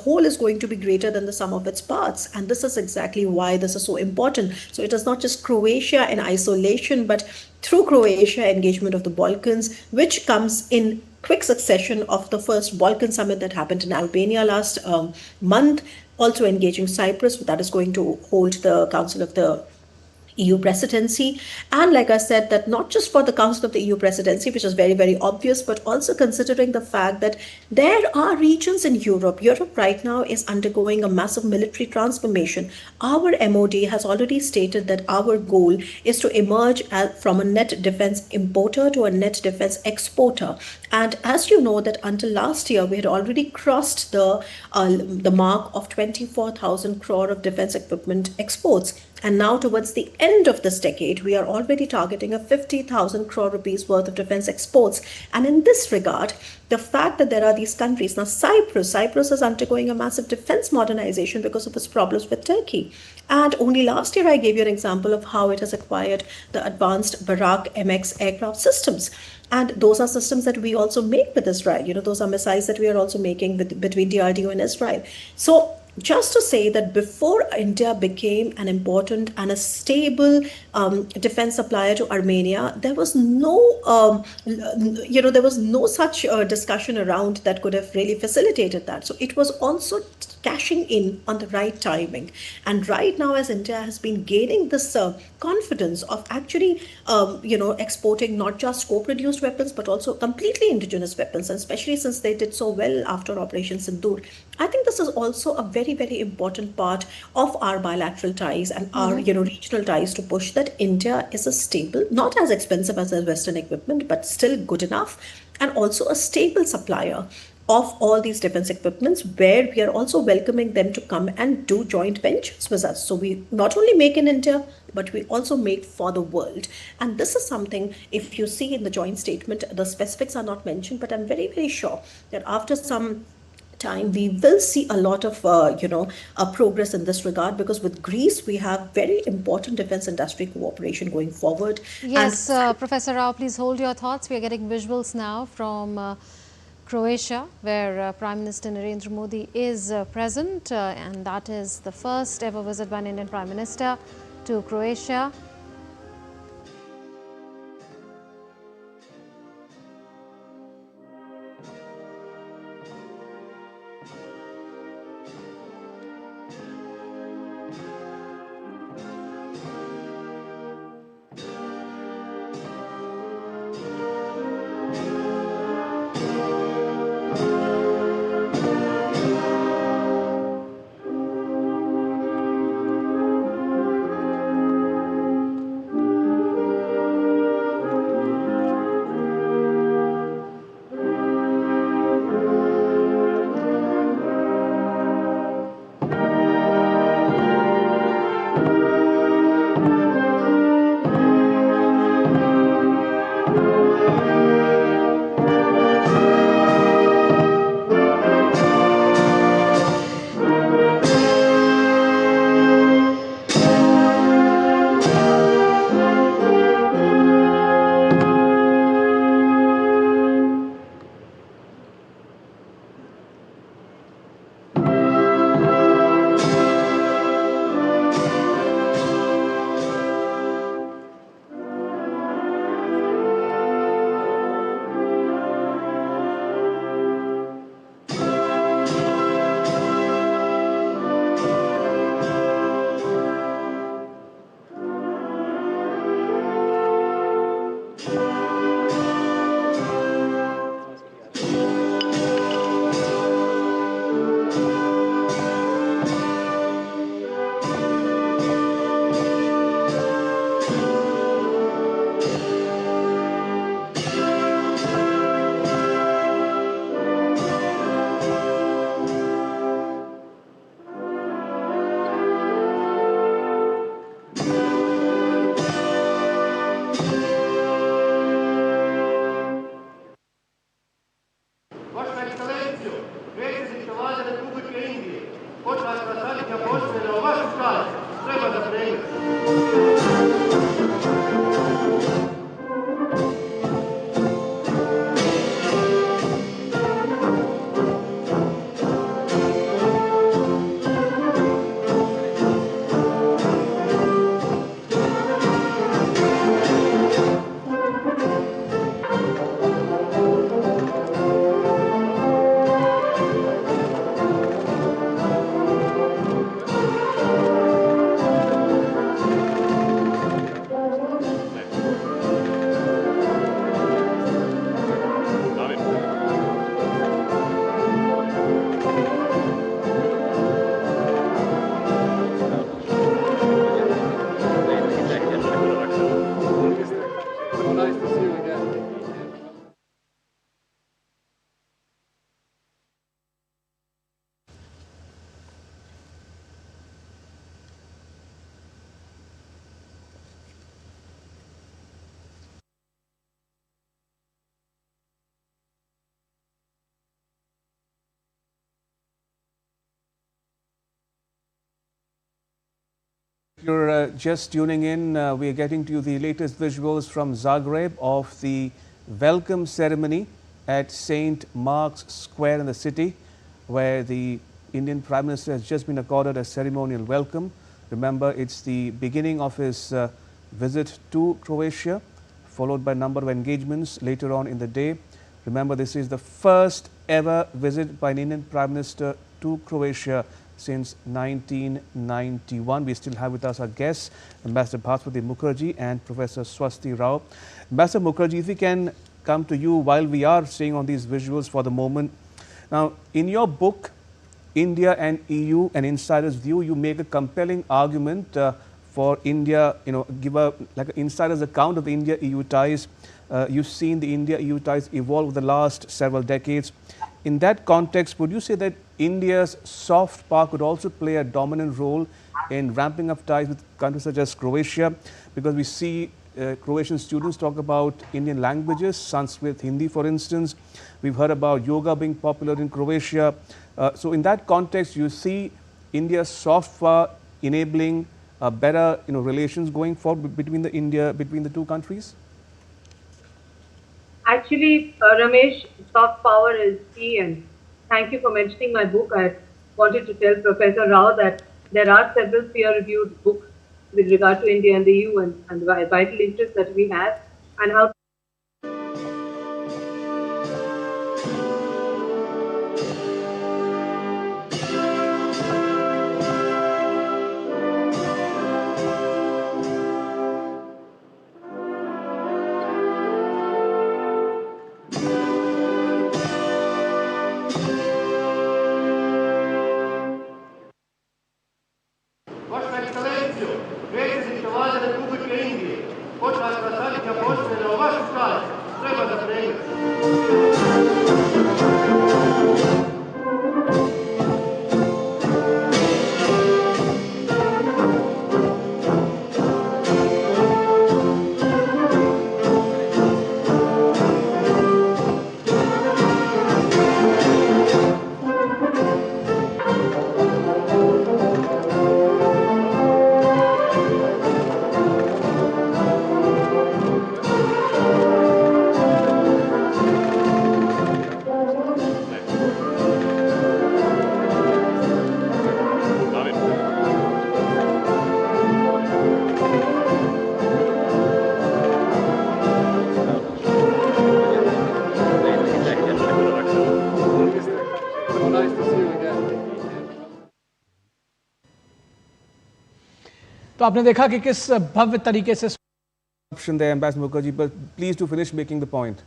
whole is going to be greater than the sum of its parts. And this is exactly why this is so important. So it is not just Croatia in isolation, but through Croatia, engagement of the Balkans, which comes in quick succession of the first Balkan summit that happened in Albania last month, also engaging Cyprus, that is going to hold the Council of the EU presidency. And like I said, that not just for the Council of the EU presidency, which is very, very obvious, but also considering the fact that there are regions in Europe. Europe right now is undergoing a massive military transformation. Our MOD has already stated that our goal is to emerge from a net defense importer to a net defense exporter. And as you know, that until last year, we had already crossed the mark of 24,000 crore of defense equipment exports. And now towards the end of this decade, we are already targeting a 50,000 crore rupees worth of defense exports. And in this regard, the fact that there are these countries, now Cyprus is undergoing a massive defense modernization because of its problems with Turkey. And only last year, I gave you an example of how it has acquired the advanced Barak MX aircraft systems. And those are systems that we also make with Israel. Those are missiles that we are also making between DRDO and Israel. So just to say that before India became an important and a stable defense supplier to Armenia, there was no, there was no such discussion around that could have really facilitated that. So it was also cashing in on the right timing. And right now, as India has been gaining this confidence of actually, exporting not just co-produced weapons, but also completely indigenous weapons, and especially since they did so well after Operation Sindoor, I think this is also a very, very important part of our bilateral ties and our, regional ties to push that India is a stable, not as expensive as the Western equipment, but still good enough, and also a stable supplier of all these defense equipments, where we are also welcoming them to come and do joint ventures with us. So we not only make in India, but we also make for the world. And this is something, if you see in the joint statement, the specifics are not mentioned, but I'm very, very sure that after some time, we will see a lot of, progress in this regard, because with Greece, we have very important defense industry cooperation going forward. Yes, Professor Rao, please hold your thoughts. We are getting visuals now from Croatia, where Prime Minister Narendra Modi is present, and that is the first ever visit by an Indian Prime Minister to Croatia. nice to see you again. If you're just tuning in, we are getting to you the latest visuals from Zagreb of the welcome ceremony at St. Mark's Square in the city, where the Indian Prime Minister has just been accorded a ceremonial welcome. Remember, it's the beginning of his visit to Croatia, followed by a number of engagements later on in the day. Remember, this is the first ever visit by an Indian Prime Minister to Croatia since 1991. We still have with us our guests, Ambassador Bhaswati Mukherjee and Professor Swasti Rao. Ambassador Mukherjee, if we can come to you while we are staying on these visuals for the moment. Now, in your book, India and EU, an insider's view, you make a compelling argument for India, give a like an insider's account of the India-EU ties. You've seen the India-EU ties evolve over the last several decades. In that context, would you say that India's soft power could also play a dominant role in ramping up ties with countries such as Croatia? Because we see Croatian students talk about Indian languages, Sanskrit, Hindi, for instance. We've heard about yoga being popular in Croatia. So in that context, you see India's soft power enabling better relations going forward between the two countries? Actually, Ramesh, soft power is key, and thank you for mentioning my book. I wanted to tell Professor Rao that there are several peer-reviewed books with regard to India and the EU and the vital interests that we have and how तो आपने देखा कि किस भव्य तरीके से option there, Ambassador Mukherjee, but please do finish making the point.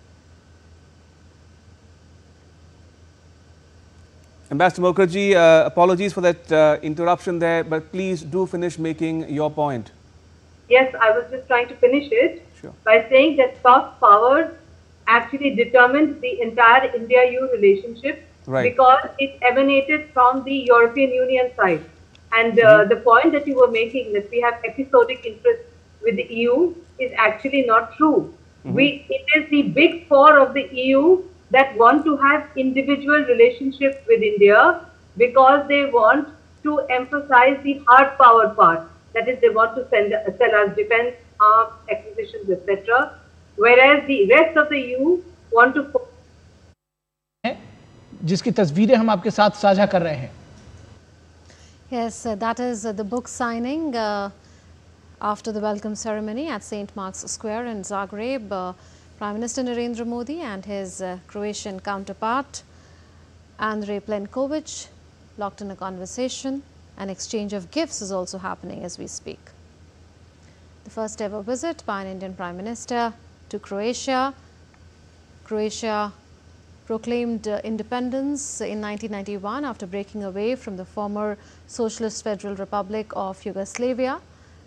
Ambassador Mukherjee, apologies for that interruption there, but please do finish making your point. Yes, I was just trying to finish it by saying that soft power actually determined the entire India-EU relationship because it emanated from the European Union side. And the point that you were making, that we have episodic interest with the EU, is actually not true. It is the big four of the EU that want to have individual relationships with India because they want to emphasize the hard power part. That is, they want to sell us defense, arms, acquisitions, etc. Whereas the rest of the EU want to... जिसकी तस्वीरें हम आपके साथ साझा कर रहे हैं. Yes, that is the book signing after the welcome ceremony at St. Mark's Square in Zagreb. Prime Minister Narendra Modi and his Croatian counterpart Andrej Plenković locked in a conversation. An exchange of gifts is also happening as we speak. The first ever visit by an Indian Prime Minister to Croatia. Croatia proclaimed independence in 1991 after breaking away from the former Socialist Federal Republic of Yugoslavia.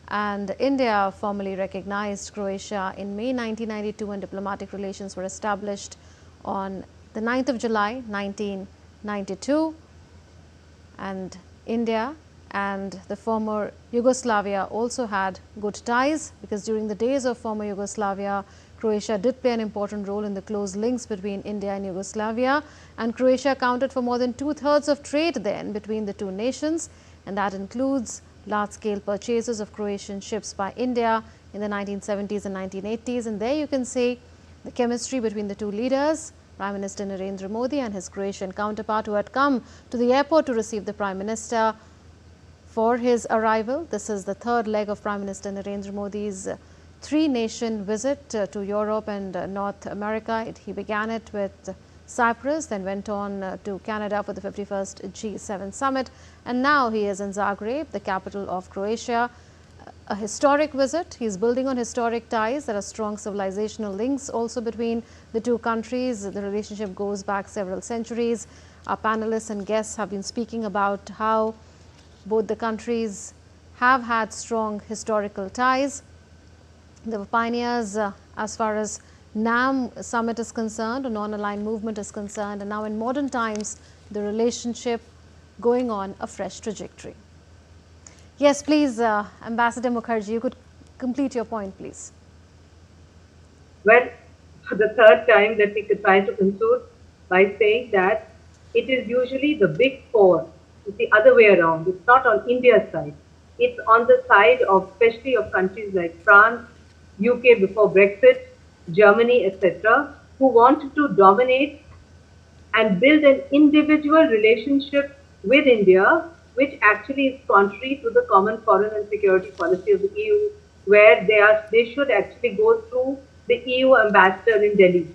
and India formally recognized Croatia in May 1992 and diplomatic relations were established on the 9th of July 1992, and India and the former Yugoslavia also had good ties, because during the days of former Yugoslavia, Croatia did play an important role in the close links between India and Yugoslavia, and Croatia accounted for more than 2/3 of trade then between the two nations, and that includes large-scale purchases of Croatian ships by India in the 1970s and 1980s. And there you can see the chemistry between the two leaders, Prime Minister Narendra Modi and his Croatian counterpart, who had come to the airport to receive the Prime Minister for his arrival. This is the third leg of Prime Minister Narendra Modi's three-nation visit to Europe and North America. He began it with Cyprus, then went on to Canada for the 51st G7 summit, and now he is in Zagreb, the capital of Croatia. A historic visit. He is building on historic ties. There are strong civilizational links also between the two countries. The relationship goes back several centuries. Our panelists and guests have been speaking about how both the countries have had strong historical ties. They were pioneers as far as NAM summit is concerned, or non-aligned movement is concerned, and now in modern times the relationship going on a fresh trajectory. Yes, please, Ambassador Mukherjee, you could complete your point, please. Well, for the third time, let me try to conclude by saying that it is usually the big four. It's the other way around. It's not on India's side. It's on the side of, especially of countries like France, UK before Brexit, Germany, etc., who wanted to dominate and build an individual relationship with India, which actually is contrary to the common foreign and security policy of the EU, where they should actually go through the EU ambassador in Delhi.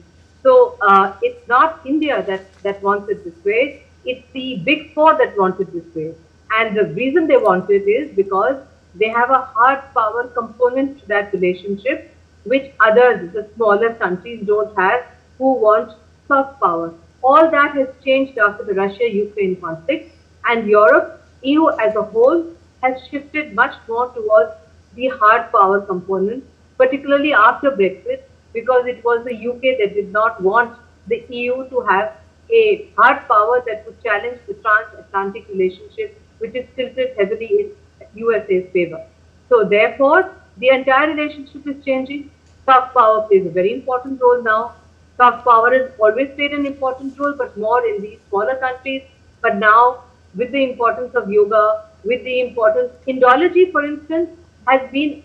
So it's not India that wants it this way. It's the big four that want it this way. And the reason they want it is because they have a hard power component to that relationship, which others, the smaller countries, don't have, who want soft power. All that has changed after the Russia-Ukraine conflict, and Europe, EU as a whole, has shifted much more towards the hard power component, particularly after Brexit, because it was the UK that did not want the EU to have a hard power that would challenge the transatlantic relationship, which is tilted heavily in USA's favor. So therefore, the entire relationship is changing. Soft power plays a very important role now. Soft power has always played an important role, but more in these smaller countries. But now, with the importance of yoga, with the importance, Indology, for instance, has been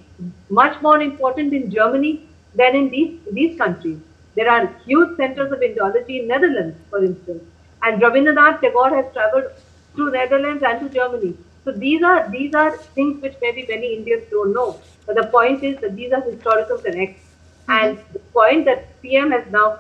much more important in Germany than in these countries. There are huge centers of Indology in Netherlands, for instance. And Rabindranath Tagore has traveled to Netherlands and to Germany. So these are things which maybe many Indians don't know. But the point is that these are historical connects. And the point that PM has now...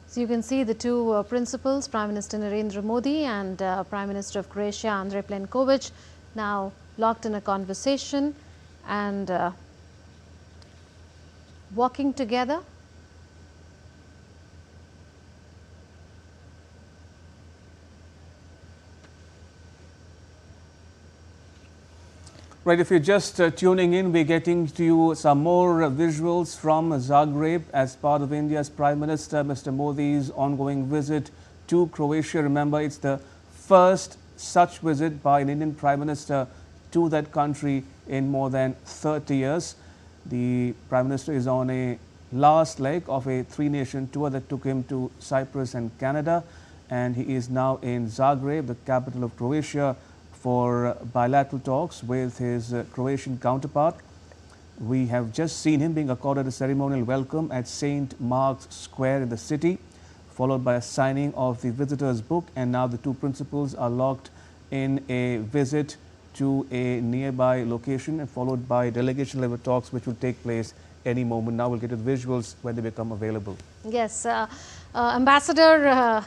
So you can see the two principals, Prime Minister Narendra Modi and Prime Minister of Croatia, Andrej Plenković, now locked in a conversation and walking together. Right, if you're just tuning in, we're getting to you some more visuals from Zagreb as part of India's Prime Minister, Mr. Modi's ongoing visit to Croatia. Remember, it's the first such visit by an Indian Prime Minister to that country in more than 30 years. The Prime Minister is on a last leg of a three-nation tour that took him to Cyprus and Canada, and he is now in Zagreb, the capital of Croatia, for bilateral talks with his Croatian counterpart. We have just seen him being accorded a ceremonial welcome at St. Mark's Square in the city, followed by a signing of the visitor's book, and now the two principals are locked in a visit to a nearby location, and followed by delegation level talks which will take place any moment. Now we'll get to the visuals when they become available. Yes, Ambassador,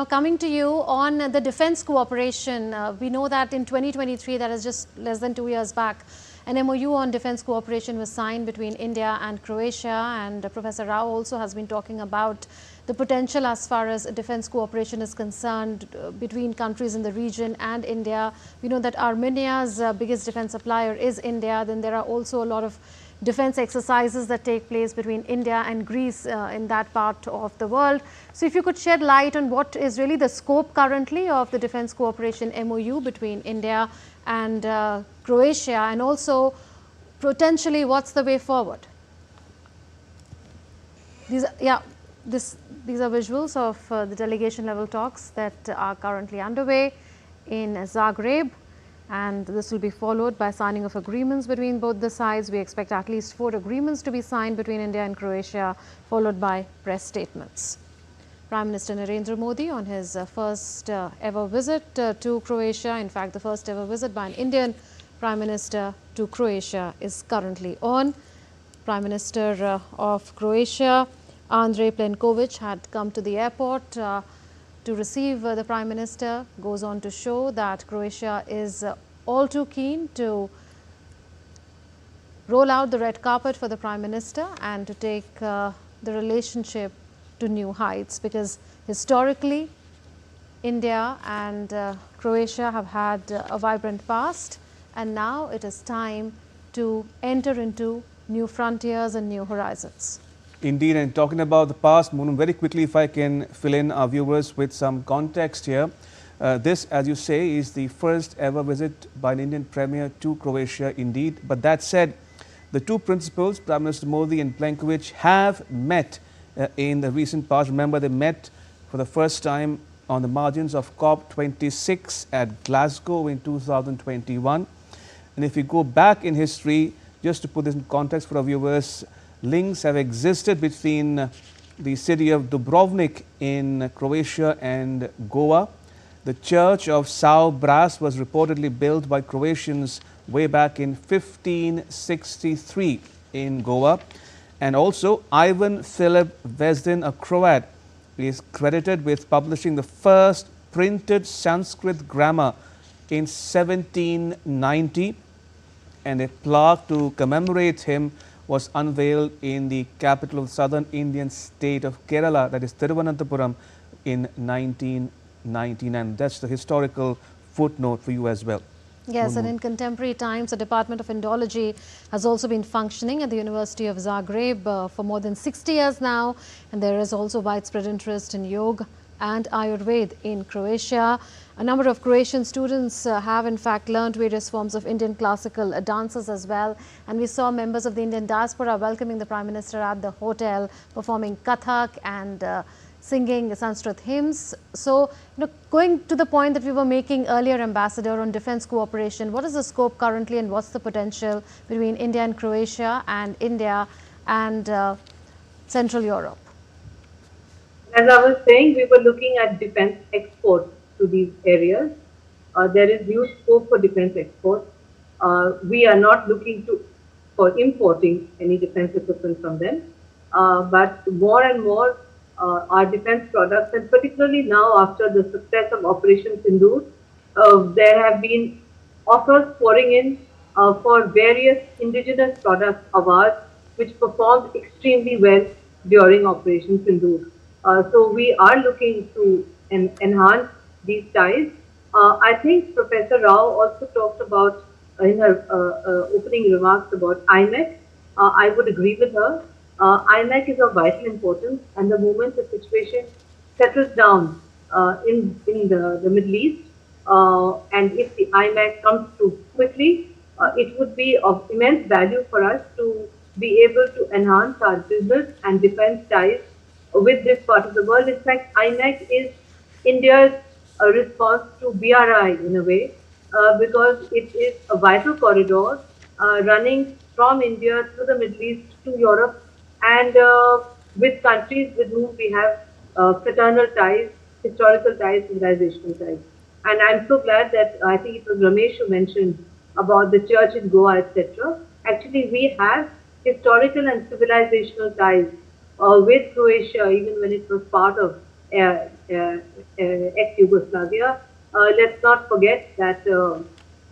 coming to you on the defense cooperation, we know that in 2023, that is just less than 2 years back, An MOU on defence cooperation was signed between India and Croatia, and Professor Rao also has been talking about the potential as far as defence cooperation is concerned between countries in the region and India. We know that Armenia's biggest defence supplier is India. Then there are also a lot of defence exercises that take place between India and Greece in that part of the world. So if you could shed light on what is really the scope currently of the defence cooperation MOU between India and Croatia, and also potentially what's the way forward? These are visuals of the delegation level talks that are currently underway in Zagreb, and this will be followed by signing of agreements between both the sides. We expect at least 4 agreements to be signed between India and Croatia, followed by press statements. Prime Minister Narendra Modi on his first ever visit to Croatia, in fact the first ever visit by an Indian Prime Minister to Croatia, is currently on. Prime Minister of Croatia, Andrej Plenković, had come to the airport to receive the Prime Minister. Goes on to show that Croatia is all too keen to roll out the red carpet for the Prime Minister and to take the relationship to new heights, because historically India and Croatia have had a vibrant past, and now it is time to enter into new frontiers and new horizons. Indeed, and talking about the past, Moonam, very quickly, if I can fill in our viewers with some context here. This, as you say, is the first ever visit by an Indian Premier to Croatia, indeed. But that said, the two principals, Prime Minister Modi and Plenković, have met in the recent past. Remember, they met for the first time on the margins of COP26 at Glasgow in 2021. And if we go back in history, just to put this in context for our viewers, links have existed between the city of Dubrovnik in Croatia and Goa. The church of Sao Bras was reportedly built by Croatians way back in 1563 in Goa. And also Ivan Filip Vezdin, a Croat, is credited with publishing the first printed Sanskrit grammar in 1790. And a plaque to commemorate him was unveiled in the capital of the southern Indian state of Kerala, that is Thiruvananthapuram, in 1999. That's the historical footnote for you as well. Yes, and in contemporary times, the Department of Indology has also been functioning at the University of Zagreb for more than 60 years now, and there is also widespread interest in yoga and Ayurveda in Croatia. A number of Croatian students have in fact learned various forms of Indian classical dances as well, and we saw members of the Indian diaspora welcoming the Prime Minister at the hotel, performing Kathak and singing Sanskrit hymns. So, going to the point that we were making earlier, Ambassador, on defence cooperation, what is the scope currently and what's the potential between India and Croatia and India and Central Europe? As I was saying, we were looking at defence exports to these areas. There is huge scope for defence exports. We are not looking for importing any defence equipment from them, but more and more our defence products, and particularly now after the success of Operation Sindoor, there have been offers pouring in for various indigenous products of ours which performed extremely well during Operation Sindoor. So we are looking to enhance these ties. I think Professor Rao also talked about in her opening remarks about IMEC. I would agree with her. IMEC is of vital importance, and the moment the situation settles down in the Middle East, and if the IMEC comes through quickly, it would be of immense value for us to be able to enhance our business and defense ties with this part of the world. In fact, IMEC is India's response to BRI in a way, because it is a vital corridor running from India through the Middle East to Europe, and with countries with whom we have fraternal ties, historical ties, civilizational ties. And I'm so glad that I think it was Ramesh who mentioned about the church in Goa, etc. Actually, we have historical and civilizational ties with Croatia, even when it was part of ex-Yugoslavia. Let's not forget that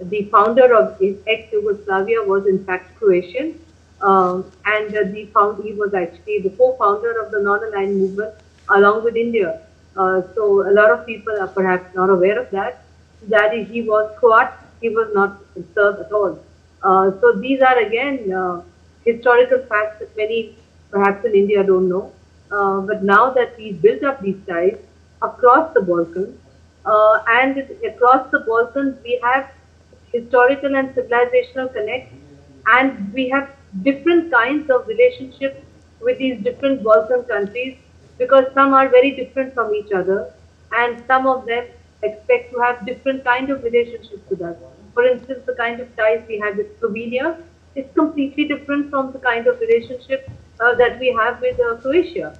the founder of ex-Yugoslavia was in fact Croatian, and he was actually the co-founder of the non-aligned movement along with India. So a lot of people are perhaps not aware of that. That he was Croat, he was not Serb at all. So these are again historical facts that many perhaps in India don't know. But now that we built up these ties across the Balkans, and across the Balkans we have historical and civilizational connects, and we have different kinds of relationships with these different Balkan countries, because some are very different from each other, and some of them expect to have different kind of relationships with us. For instance, the kind of ties we have with Slovenia is completely different from the kind of relationship that we have with Croatia.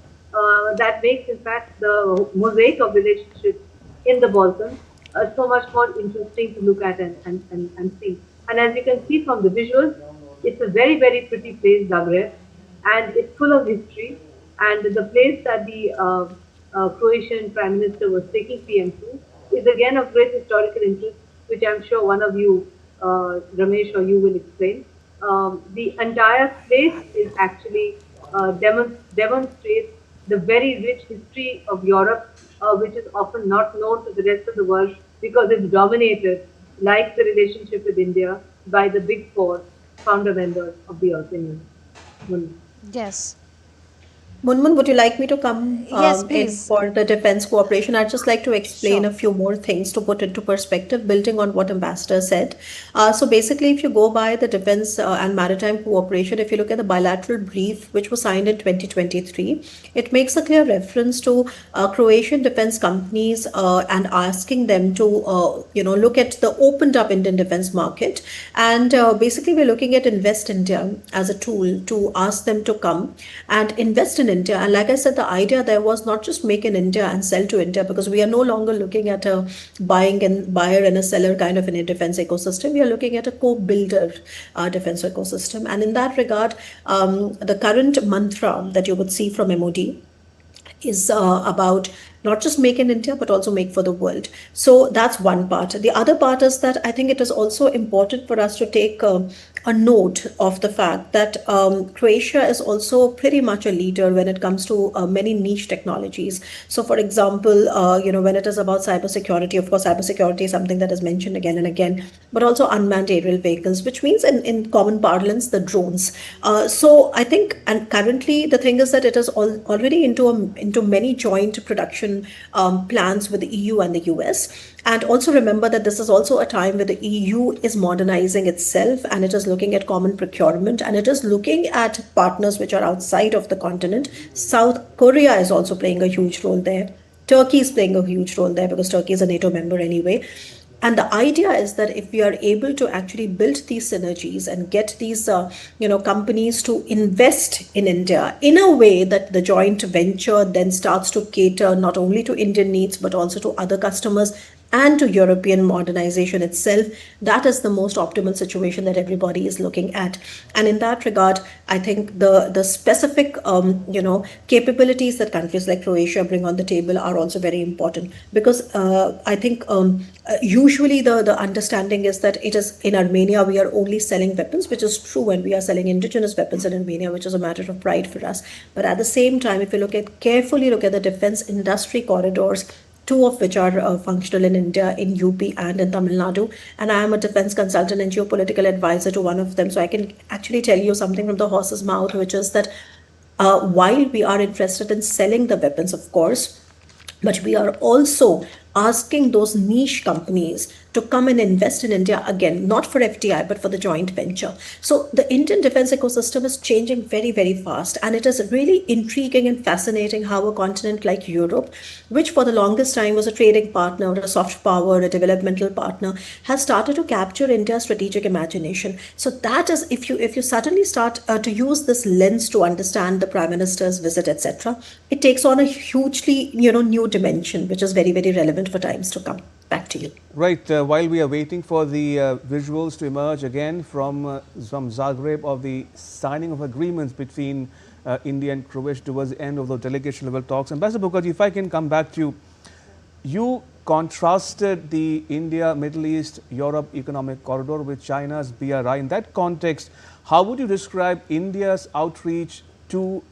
That makes, in fact, the mosaic of relationships in the Balkans so much more interesting to look at and see. And as you can see from the visuals, it's a very, very pretty place, Zagreb, and it's full of history. And the place that the Croatian Prime Minister was taking PM to is again of great historical interest, which I'm sure one of you, Ramesh, or you will explain. The entire place is actually demonstrates the very rich history of Europe, which is often not known to the rest of the world because it's dominated, like the relationship with India, by the big four founder members of the European Union. Yes. Munmun, would you like me to come Yes, in please. for the defense cooperation? I'd just like to explain a few more things to put into perspective, building on what Ambassador said. So basically, if you go by the defense and maritime cooperation, if you look at the bilateral brief, which was signed in 2023, it makes a clear reference to Croatian defense companies and asking them to, look at the opened up Indian defense market. And basically, we're looking at Invest India as a tool to ask them to come and invest in India. And like I said, the idea there was not just make in India and sell to India, because we are no longer looking at a buyer and a seller kind of in a defense ecosystem. We are looking at a co-builder defense ecosystem. And in that regard, the current mantra that you would see from MOD is about not just make in India, but also make for the world. So that's one part. The other part is that I think it is also important for us to take a note of the fact that Croatia is also pretty much a leader when it comes to many niche technologies. So for example, when it is about cybersecurity, of course, cybersecurity is something that is mentioned again and again, but also unmanned aerial vehicles, which means in common parlance, the drones. So I think, and currently the thing is that it is already into many joint production plans with the EU and the US. And also remember that this is also a time where the EU is modernizing itself, and it is looking at common procurement, and it is looking at partners which are outside of the continent. South Korea is also playing a huge role there. Turkey is playing a huge role there because Turkey is a NATO member anyway. And the idea is that if we are able to actually build these synergies and get these, companies to invest in India in a way that the joint venture then starts to cater not only to Indian needs, but also to other customers and to European modernization itself, that is the most optimal situation that everybody is looking at. And in that regard, I think the specific, capabilities that countries like Croatia bring on the table are also very important, because I think usually the understanding is that it is in Armenia, we are only selling weapons, which is true, and we are selling indigenous weapons in Armenia, which is a matter of pride for us. But at the same time, if you carefully look at the defense industry corridors, two of which are functional in India, in UP and in Tamil Nadu. And I am a defense consultant and geopolitical advisor to one of them. So I can actually tell you something from the horse's mouth, which is that while we are interested in selling the weapons, of course, but we are also asking those niche companies to come and invest in India again, not for FDI, but for the joint venture. So the Indian defense ecosystem is changing very, very fast. And it is really intriguing and fascinating how a continent like Europe, which for the longest time was a trading partner, a soft power, a developmental partner, has started to capture India's strategic imagination. So that is, if you suddenly start to use this lens to understand the Prime Minister's visit, etc., it takes on a hugely, new dimension, which is very, very relevant for times to come. Back to you. Right. While we are waiting for the visuals to emerge again from Zagreb of the signing of agreements between India and Croatia towards the end of the delegation level talks. Ambassador Mukherjee, if I can come back to you, you contrasted the India, Middle East, Europe economic corridor with China's BRI. In that context, how would you describe India's outreach to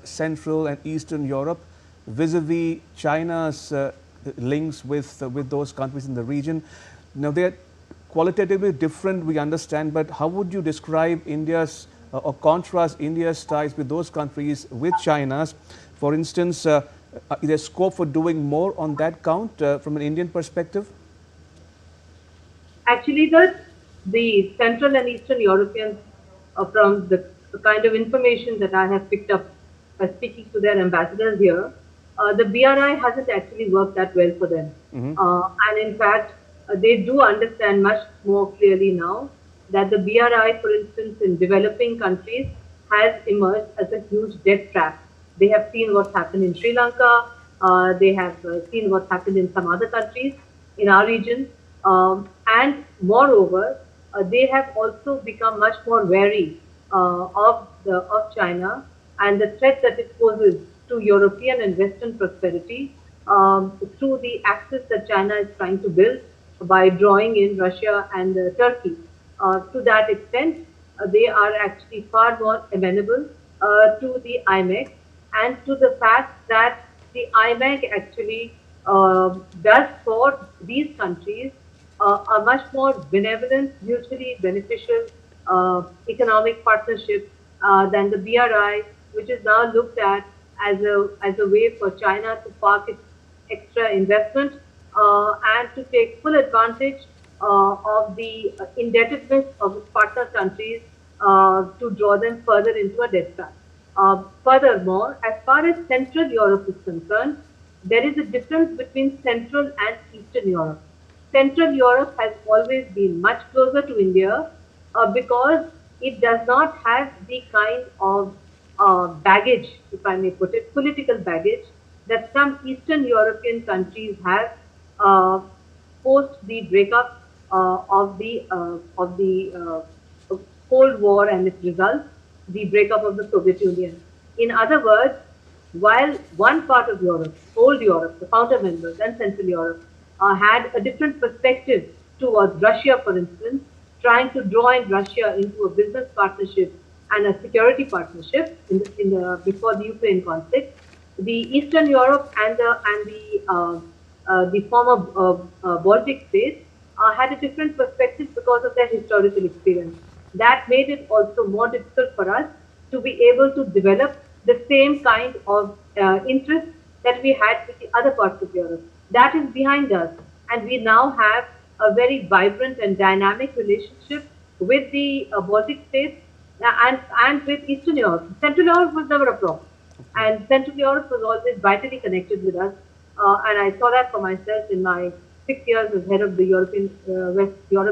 Central and Eastern Europe vis-a-vis China's links with those countries in the region? Now, they are qualitatively different, we understand, but how would you describe India's or contrast India's ties with those countries with China's? For instance, is there scope for doing more on that count from an Indian perspective? Actually, the Central and Eastern Europeans, from the kind of information that I have picked up by speaking to their ambassadors here, the BRI hasn't actually worked that well for them. And in fact, they do understand much more clearly now that the BRI, for instance, in developing countries, has emerged as a huge debt trap. They have seen what's happened in Sri Lanka. They have seen what's happened in some other countries in our region. And moreover, they have also become much more wary of China and the threat that it poses to European and Western prosperity through the axis that China is trying to build by drawing in Russia and Turkey. To that extent, they are actually far more amenable to the IMEC and to the fact that the IMEC actually does for these countries a much more benevolent, mutually beneficial economic partnership than the BRI, which is now looked at as a way for China to park its extra investment and to take full advantage of the indebtedness of its partner countries to draw them further into a debt trap. Furthermore, as far as Central Europe is concerned, there is a difference between Central and Eastern Europe. Central Europe has always been much closer to India because it does not have the kind of baggage, if I may put it, political baggage that some Eastern European countries have post the breakup of the Cold War and its results, the breakup of the Soviet Union. In other words, while one part of Europe, old Europe, the founder members and Central Europe, had a different perspective towards Russia, for instance, trying to draw in Russia into a business partnership and a security partnership before the Ukraine conflict. The Eastern Europe and the former Baltic states had a different perspective because of their historical experience. That made it also more difficult for us to be able to develop the same kind of interest that we had with the other parts of Europe. That is behind us, and we now have a very vibrant and dynamic relationship with the Baltic states and with Eastern Europe. Central Europe was never a problem, and Central Europe was always vitally connected with us, and I saw that for myself in my 6 years as head of the Europe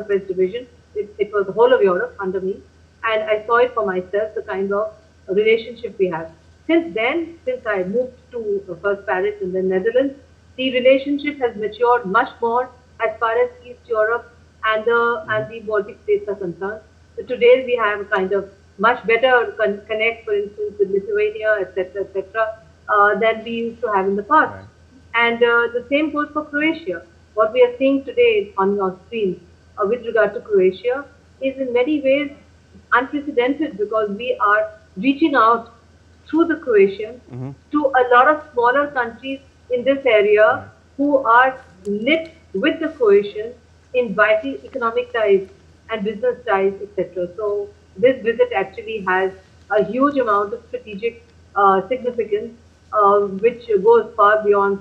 West Division. It was the whole of Europe under me, and I saw it for myself, the kind of relationship we have. Since then, since I moved to first Paris and then Netherlands, the relationship has matured much more as far as East Europe and the Baltic states are concerned. So today we have a kind of much better connect, for instance, with Lithuania, etc., than we used to have in the past. Right. And the same goes for Croatia. What we are seeing today on your screen with regard to Croatia is in many ways unprecedented because we are reaching out through the Croatians to a lot of smaller countries in this area who are lit with the Croatians in vital economic ties and business ties, etc. So this visit actually has a huge amount of strategic significance, which goes far beyond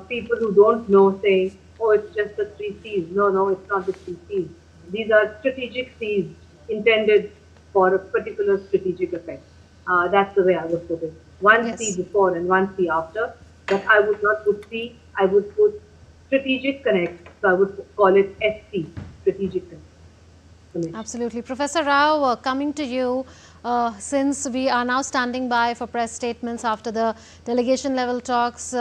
people who don't know saying, oh, it's just the 3 C's. No, it's not the 3 C's. These are strategic C's intended for a particular strategic effect. That's the way I would put it. One C before and one C after. But I would not put C, I would put strategic connect. So I would call it SC, strategic connect. Absolutely. Professor Rao, coming to you, since we are now standing by for press statements after the delegation level talks,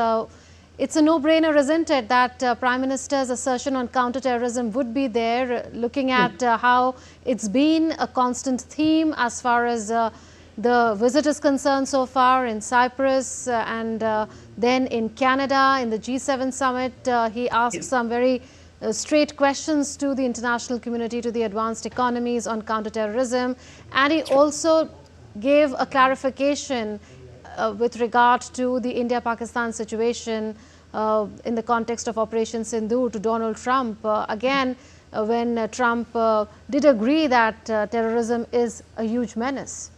it's a no-brainer, isn't it, that Prime Minister's assertion on counter-terrorism would be there, looking at how it's been a constant theme as far as the visit is concerned so far in Cyprus and then in Canada in the G7 summit. He asked some very straight questions to the international community, to the advanced economies on counterterrorism, and he also gave a clarification with regard to the India-Pakistan situation in the context of Operation Sindoor to Donald Trump. Again, when Trump did agree that terrorism is a huge menace.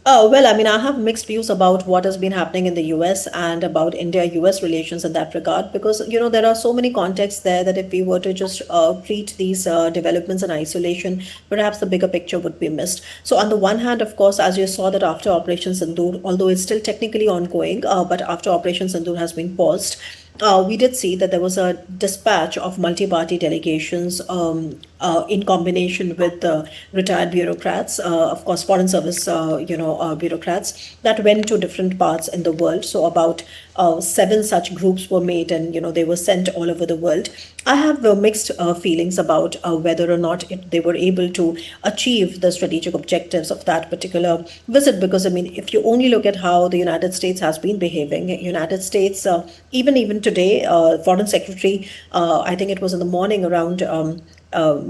Well, I mean, I have mixed views about what has been happening in the US and about India-US relations in that regard, because, there are so many contexts there that if we were to just treat these developments in isolation, perhaps the bigger picture would be missed. So on the one hand, of course, as you saw that after Operation Sindoor, although it's still technically ongoing, but after Operation Sindoor has been paused, we did see that there was a dispatch of multi-party delegations in combination with retired bureaucrats, of course, foreign service, bureaucrats that went to different parts in the world. So about 7 such groups were made, and they were sent all over the world. I have mixed feelings about whether or not they were able to achieve the strategic objectives of that particular visit, because I mean, if you only look at how the United States has been behaving, United States, even today, Foreign Secretary, I think it was in the morning around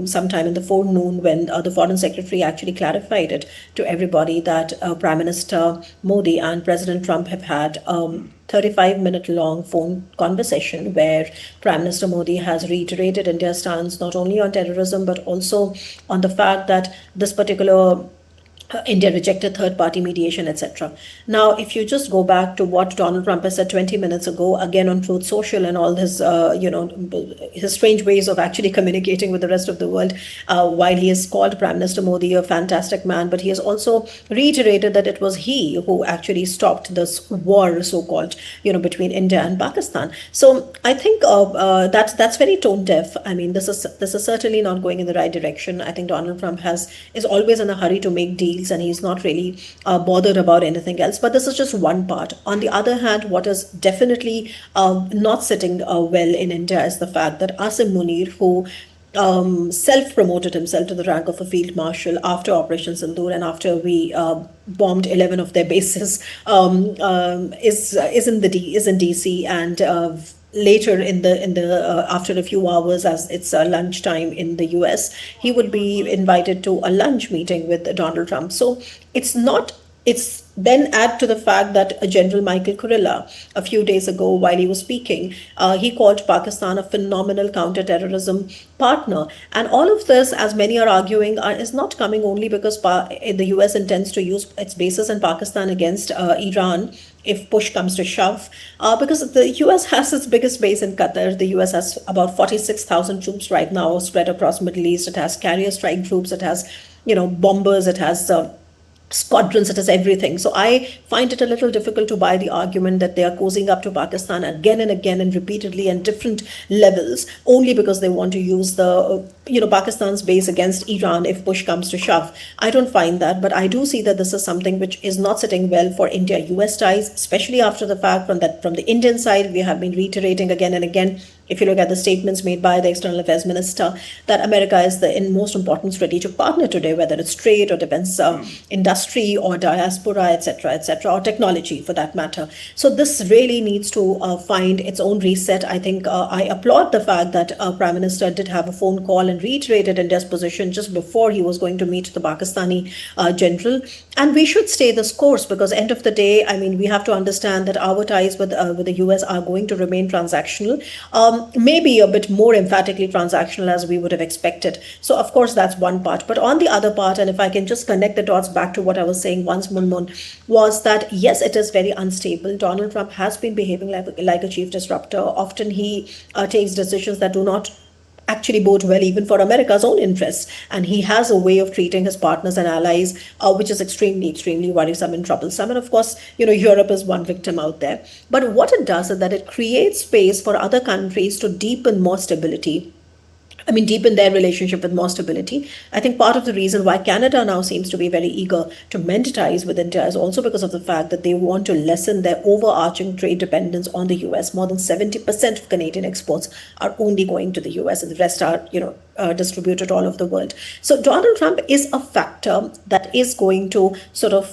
sometime in the forenoon when the Foreign Secretary actually clarified it to everybody that Prime Minister Modi and President Trump have had 35-minute long phone conversation where Prime Minister Modi has reiterated India's stance not only on terrorism but also on the fact that this particular India rejected third-party mediation, etc. Now, if you just go back to what Donald Trump has said 20 minutes ago, again on Truth Social and all his, his strange ways of actually communicating with the rest of the world, while he has called Prime Minister Modi a fantastic man, but he has also reiterated that it was he who actually stopped this war, so-called, between India and Pakistan. So I think that's very tone-deaf. I mean, this is certainly not going in the right direction. I think Donald Trump is always in a hurry to make deals, and he's not really bothered about anything else. But this is just one part. On the other hand, what is definitely not sitting well in India is the fact that Asim Munir, who self-promoted himself to the rank of a field marshal after Operation Sindoor and after we bombed 11 of their bases, is in DC, and later in the after a few hours, as it's lunchtime in the US, he would be invited to a lunch meeting with Donald Trump. So it's then add to the fact that General Michael Kurilla, a few days ago while he was speaking, he called Pakistan a phenomenal counter-terrorism partner. And all of this, as many are arguing, is not coming only because the US intends to use its bases in Pakistan against Iran if push comes to shove, because the US has its biggest base in Qatar. The US has about 46,000 troops right now spread across Middle East. It has carrier strike groups. It has, bombers. It has squadrons, it is everything. So I find it a little difficult to buy the argument that they are cozying up to Pakistan again and again and repeatedly and different levels only because they want to use the Pakistan's base against Iran if push comes to shove. I don't find that, but I do see that this is something which is not sitting well for India-US ties, especially after the fact from the Indian side we have been reiterating again and again. If you look at the statements made by the External Affairs Minister, that America is the most important strategic partner today, whether it's trade or defense industry or diaspora, etc., or technology for that matter. So this really needs to find its own reset. I think I applaud the fact that Prime Minister did have a phone call and reiterated India's position just before he was going to meet the Pakistani general. And we should stay this course because end of the day, I mean, we have to understand that our ties with the US are going to remain transactional. Maybe a bit more emphatically transactional as we would have expected. So, of course, that's one part. But on the other part, and if I can just connect the dots back to what I was saying once, Munmun, was that, yes, it is very unstable. Donald Trump has been behaving like a chief disruptor. Often he takes decisions that do not actually bode well even for America's own interests. And he has a way of treating his partners and allies, which is extremely, extremely worrisome and troublesome. And of course, Europe is one victim out there. But what it does is that it creates space for other countries to deepen more stability deepen their relationship with more stability. I think part of the reason why Canada now seems to be very eager to mend ties with India is also because of the fact that they want to lessen their overarching trade dependence on the US. More than 70% of Canadian exports are only going to the US, and the rest are, distributed all over the world. So Donald Trump is a factor that is going to sort of,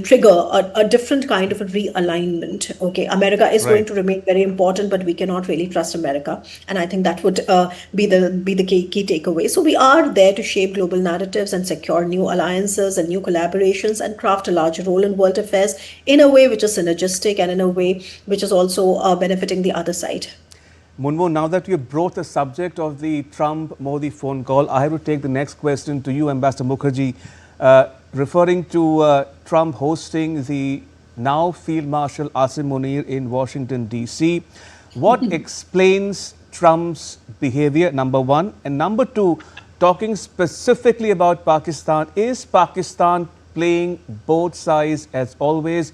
trigger a different kind of a realignment. Okay, America is going to remain very important, but we cannot really trust America, and I think that would be the key takeaway. So we are there to shape global narratives and secure new alliances and new collaborations and craft a larger role in world affairs in a way which is synergistic and in a way which is also benefiting the other side. Munmo, now that you brought the subject of the Trump-Modi phone call, I have to take the next question to you, Ambassador Mukherjee. Referring to Trump hosting the now Field Marshal Asim Munir in Washington, D.C. What explains Trump's behavior, number one? And number two, talking specifically about Pakistan, is Pakistan playing both sides as always,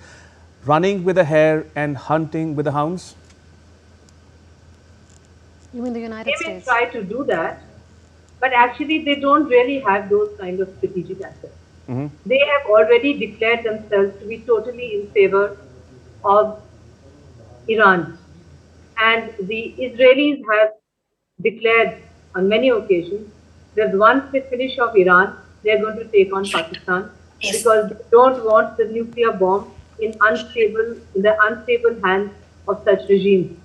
running with the hare and hunting with the hounds? You mean the United States? They may try to do that, but actually they don't really have those kind of strategic assets. They have already declared themselves to be totally in favor of Iran. And the Israelis have declared on many occasions that once they finish off Iran, they are going to take on Pakistan because they don't want the nuclear bomb in the unstable hands of such regimes.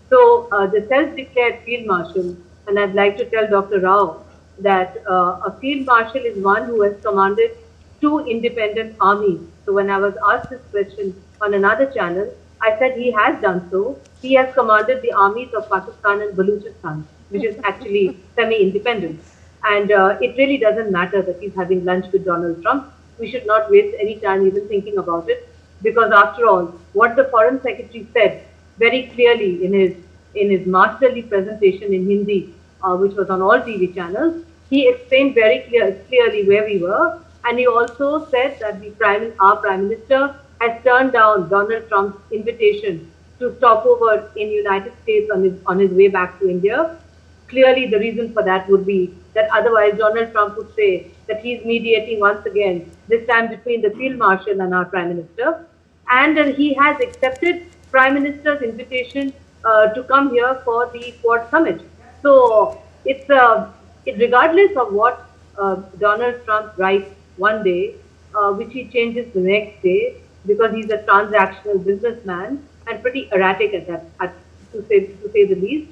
So the self-declared field marshal, and I'd like to tell Dr. Rao that a field marshal is one who has commanded 2 independent armies. So when I was asked this question on another channel, I said he has done so. He has commanded the armies of Pakistan and Balochistan, which is actually semi-independent. And it really doesn't matter that he's having lunch with Donald Trump. We should not waste any time even thinking about it, because after all, what the Foreign Secretary said very clearly in his masterly presentation in Hindi, which was on all TV channels, he explained very clearly where we were. And he also said that our Prime Minister has turned down Donald Trump's invitation to stop over in the United States on his way back to India. Clearly, the reason for that would be that otherwise Donald Trump would say that he's mediating once again, this time between the Field Marshal and our Prime Minister. And he has accepted Prime Minister's invitation to come here for the Quad Summit. So it's regardless of what Donald Trump writes one day, which he changes the next day, because he's a transactional businessman and pretty erratic at that, to say the least.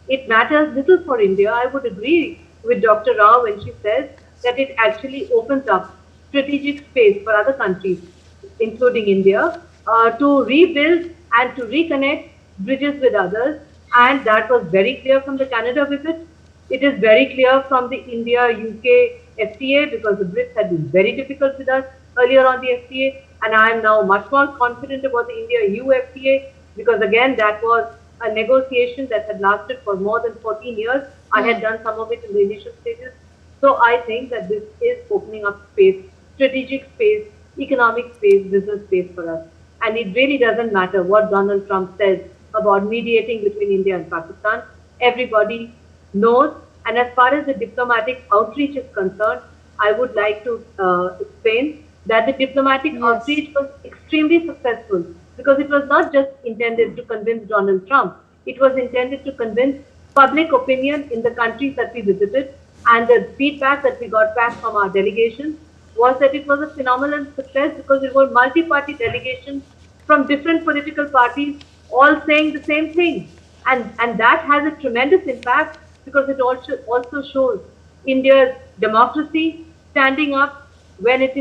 It matters little for India. I would agree with Dr. Rao when she says that it actually opens up strategic space for other countries, including India, to rebuild and to reconnect bridges with others. And that was very clear from the Canada visit. It is very clear from the India-UK FTA, because the Brits had been very difficult with us earlier on the FTA, and I am now much more confident about the India-EU FTA, because again that was a negotiation that had lasted for more than 14 years. I had done some of it in the initial stages. So I think that this is opening up space, strategic space, economic space, business space for us. And it really doesn't matter what Donald Trump says about mediating between India and Pakistan. Everybody knows. And as far as the diplomatic outreach is concerned, I would like to explain that the diplomatic outreach was extremely successful, because it was not just intended to convince Donald Trump. It was intended to convince public opinion in the countries that we visited. And the feedback that we got back from our delegations was that it was a phenomenal success, because it was multi-party delegations from different political parties all saying the same thing. And that has a tremendous impact, because it also shows India's democracy standing up when it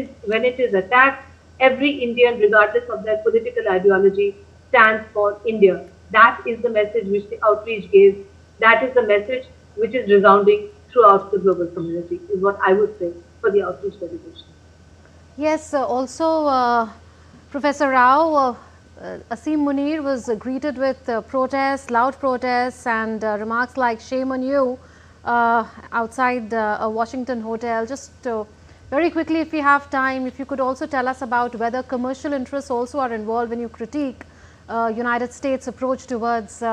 is attacked. Every Indian, regardless of their political ideology, stands for India. That is the message which the outreach gave. That is the message which is resounding throughout the global community, is what I would say for the outreach delegation. Yes, also Professor Rao, Asim Munir was greeted with protests, loud protests, and remarks like "shame on you" outside a Washington hotel. Just very quickly, if you have time, if you could also tell us about whether commercial interests also are involved when you critique United States' approach towards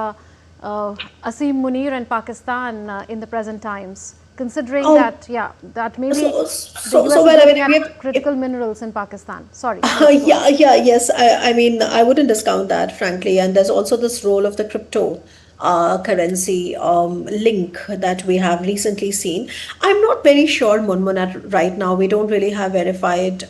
Asim Munir and Pakistan in the present times? Considering that, that maybe the US is looking at critical minerals in Pakistan. Sorry. Yes. I mean, I wouldn't discount that, frankly. And there's also this role of the crypto currency link that we have recently seen. I'm not very sure, Munmun, right now. We don't really have verified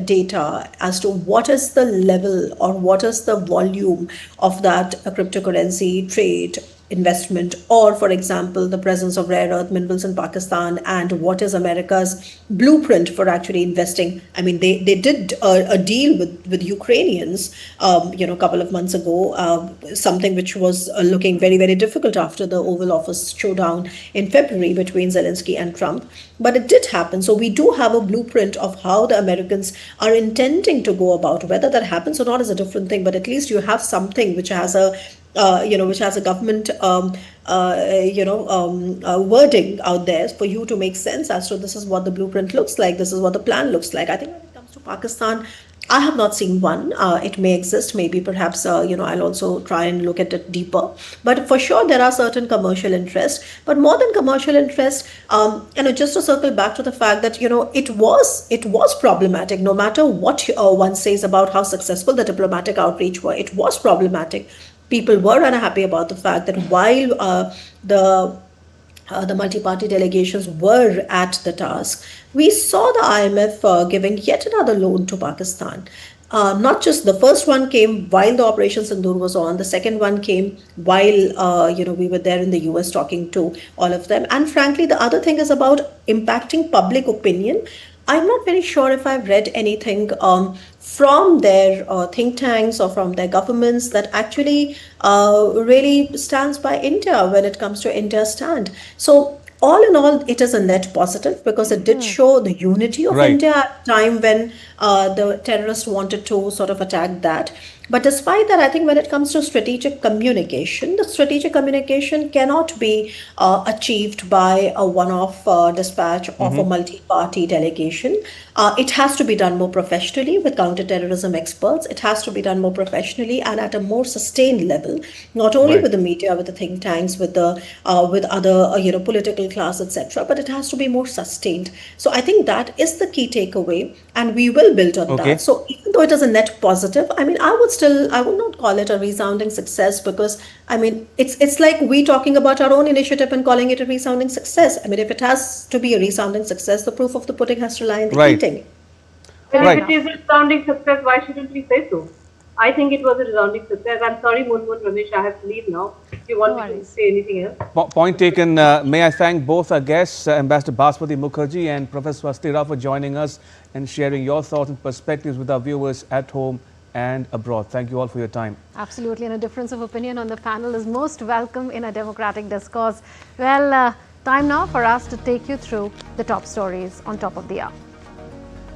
data as to what is the level or what is the volume of that cryptocurrency trade investment, or for example the presence of rare earth minerals in Pakistan, and what is America's blueprint for actually investing. I mean, they did a deal with Ukrainians a couple of months ago, something which was looking very, very difficult after the Oval Office showdown in February between Zelensky and Trump, but it did happen. So we do have a blueprint of how the Americans are intending to go about. Whether that happens or not is a different thing, but at least you have something which has a which has a government, wording out there for you to make sense as to this is what the blueprint looks like, this is what the plan looks like. I think when it comes to Pakistan, I have not seen one. It may exist, maybe perhaps, I'll also try and look at it deeper. But for sure, there are certain commercial interests. But more than commercial interest, just to circle back to the fact that, it was problematic. No matter what one says about how successful the diplomatic outreach were, it was problematic. People were unhappy about the fact that while the multi-party delegations were at the task, we saw the IMF giving yet another loan to Pakistan. Not just the first one came while the Operation Sindoor was on, the second one came while we were there in the US talking to all of them. And frankly, the other thing is about impacting public opinion. I'm not very sure if I've read anything from their think tanks or from their governments that actually really stands by India when it comes to India's stand. So all in all, it is a net positive because it did show the unity of India at a time when the terrorists wanted to sort of attack that. But despite that, I think when it comes to strategic communication, the strategic communication cannot be achieved by a one-off dispatch of a multi-party delegation. It has to be done more professionally with counterterrorism experts. It has to be done more professionally and at a more sustained level, not only with the media, with the think tanks, with the with other political class, etc. But it has to be more sustained. So I think that is the key takeaway, and we will build on that. So even though it is a net positive, I mean, I would not call it a resounding success, because I mean, it's like we talking about our own initiative and calling it a resounding success. I mean, if it has to be a resounding success, the proof of the pudding has to lie in the eating. Well, if it is a resounding success, why shouldn't we say so? I think it was a resounding success. I'm sorry, Munmun, Ramesh, I have to leave now. If you want me to say anything else. Point taken. May I thank both our guests, Ambassador Basmati Mukherjee and Professor Swastira, for joining us and sharing your thoughts and perspectives with our viewers at home and abroad. Thank you all for your time. Absolutely, and a difference of opinion on the panel is most welcome in a democratic discourse. Well, time now for us to take you through the top stories on top of the hour.